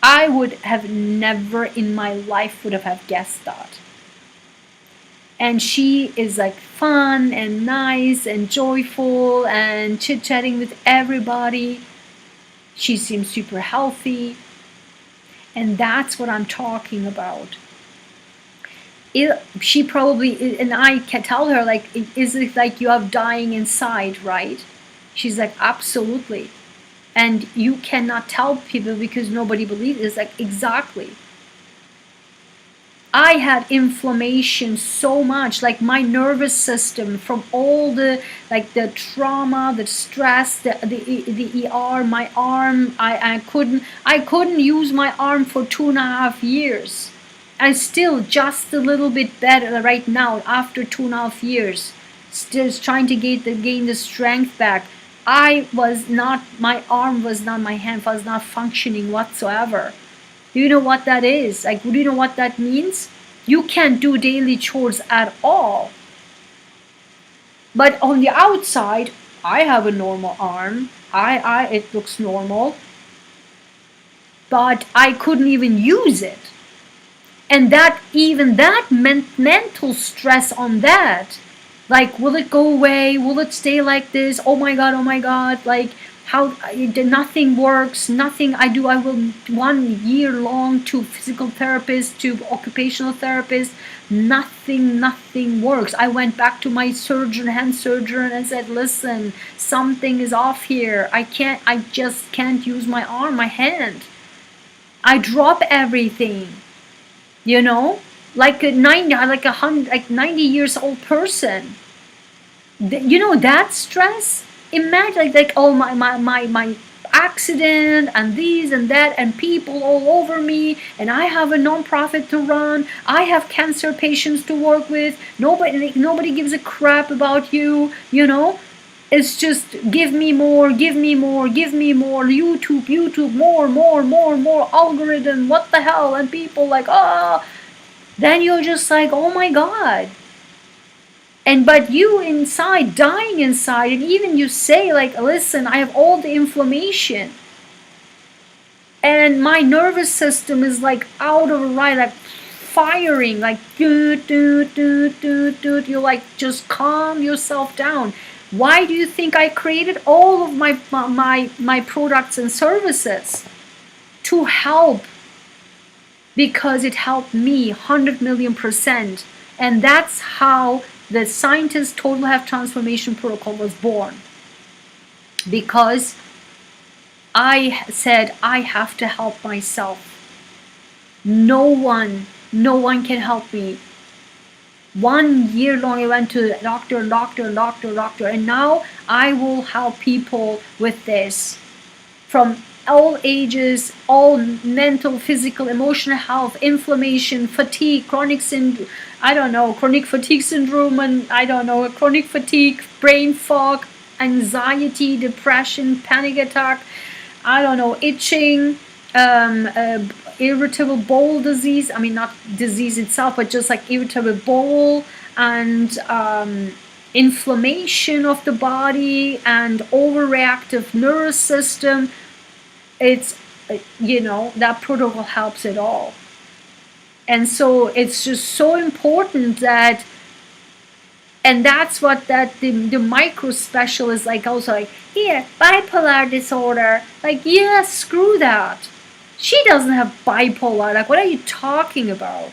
Speaker 1: I would have never in my life would have guessed that. And she is like fun and nice and joyful and chit-chatting with everybody. She seems super healthy. And that's what I'm talking about. She probably, and I can tell her, like, is it like you have dying inside, right? She's like, absolutely. And you cannot tell people because nobody believes it. It's like, exactly. I had inflammation so much, like my nervous system from all the, like the trauma, the stress, the ER, my arm, I couldn't use my arm for 2.5 years. I'm still just a little bit better right now after 2.5 years, still trying to gain the strength back. My arm was not, my hand was not functioning whatsoever. Do you know what that is? Like, do you know what that means? You can't do daily chores at all. But on the outside, I have a normal arm. It looks normal. But I couldn't even use it. And that meant mental stress on that. Like, will it go away? Will it stay like this? Oh my God. Like, how nothing works, nothing I do. I will 1 year long to physical therapist, to occupational therapist. Nothing works. I went back to my hand surgeon and said, listen, something is off here. I just can't use my arm, my hand. I drop everything, you know, like a 90 years old person. You know that stress? Imagine like oh my accident and this and that and people all over me, and I have a non-profit to run. I have cancer patients to work with. Nobody gives a crap about you, you know. It's just give me more. YouTube, more algorithm. What the hell? And people like, oh, then you're just like, oh my God. But you inside, dying inside, and even you say like, listen, I have all the inflammation. And my nervous system is like out of right, like firing, like do. You like just calm yourself down. Why do you think I created all of my products and services? To help. Because it helped me 100 million %. And that's how the Scientist Total Health Transformation Protocol was born. Because I said I have to help myself. No one can help me. 1 year long I went to doctor, and now I will help people with this. From all ages, all mental, physical, emotional health, inflammation, fatigue, chronic fatigue syndrome, and chronic fatigue, brain fog, anxiety, depression, panic attack, itching, irritable bowel disease. I mean, not disease itself, but just like irritable bowel, and inflammation of the body and overreactive nervous system. It's, that protocol helps it all. And so it's just so important that, and that's what the micro specialist, like, also like, here, bipolar disorder, like, yeah, screw that. She doesn't have bipolar. Like, what are you talking about?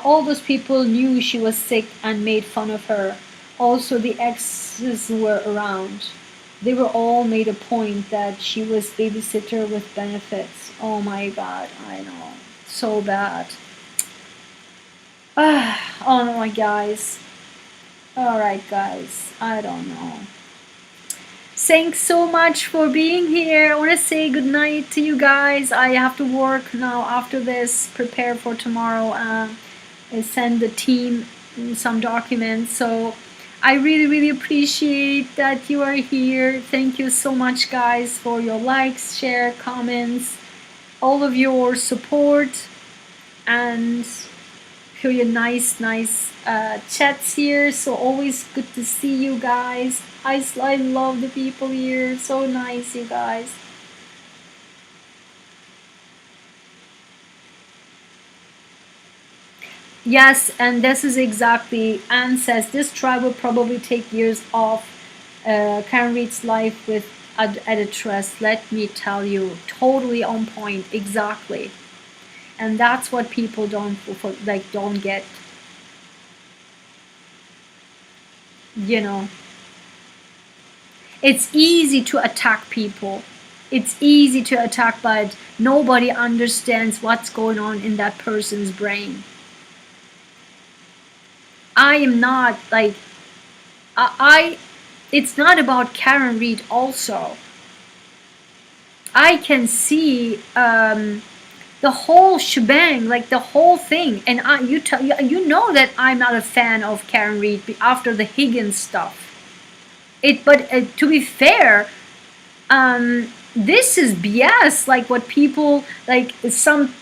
Speaker 1: All those people knew she was sick and made fun of her. Also, the exes were around. They were all made a point that she was babysitter with benefits. Oh my God, I know. So bad. Oh no, guys. Alright, guys. I don't know. Thanks so much for being here. I want to say good night to you guys. I have to work now after this, prepare for tomorrow, send the team some documents. So I really, really appreciate that you are here. Thank you so much, guys, for your likes, share, comments, all of your support, and for your nice chats here. So always good to see you guys. I love the people here. So nice, you guys. Yes, and this is exactly, Anne says, this try will probably take years off Karen Reed's life with editress. Let me tell you, totally on point, exactly. And that's what people don't get. It's easy to attack people. It's easy to attack, but nobody understands what's going on in that person's brain. I am not like, it's not about Karen Reed also. I can see the whole shebang, like the whole thing. And you know that I'm not a fan of Karen Reed after the Higgins stuff. But to be fair, this is BS. Like what people, like some,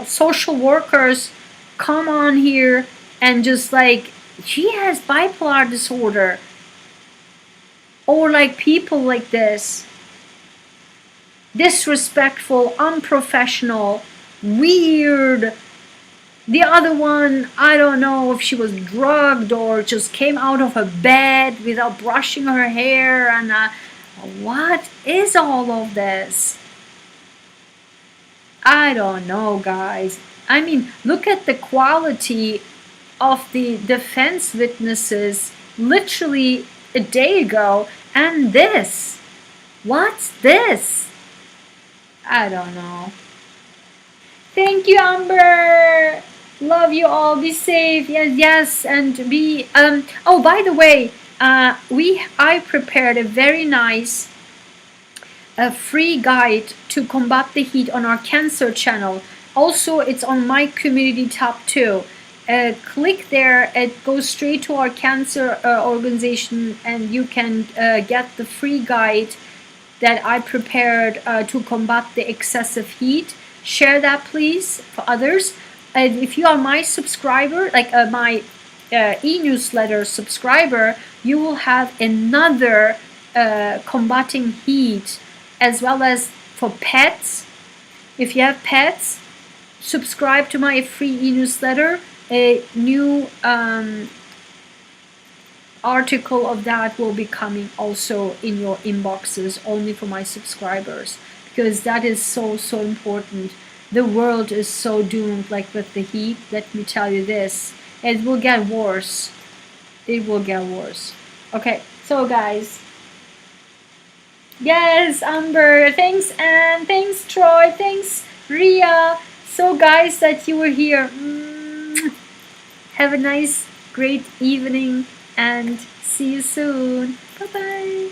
Speaker 1: social workers come on here and just like, she has bipolar disorder. Or like people like this. Disrespectful, unprofessional, weird. The other one, I don't know if she was drugged or just came out of her bed without brushing her hair. And what is all of this? I don't know, guys. I mean, look at the quality of the defense witnesses literally a day ago, and this. What's this? I don't know. Thank you, Amber. Love you all. Be safe. Yes, and be. Oh, by the way, I prepared a very nice, free guide to combat the heat on our cancer channel. Also, it's on my community tab too. Click there. It goes straight to our cancer organization, and you can get the free guide that I prepared to combat the excessive heat. Share that, please, for others. And if you are my subscriber, like my e-newsletter subscriber, you will have another combating heat, as well as for pets. If you have pets, subscribe to my free e-newsletter. A new article of that will be coming also in your inboxes, only for my subscribers, because that is so important. The world is so doomed, like with the heat. Let me tell you this, it will get worse. It will get worse. Okay, so guys, yes, Amber, thanks Anne, thanks Troy, thanks Ria. So guys, that you were here. Have a nice, great evening, and see you soon. Bye-bye.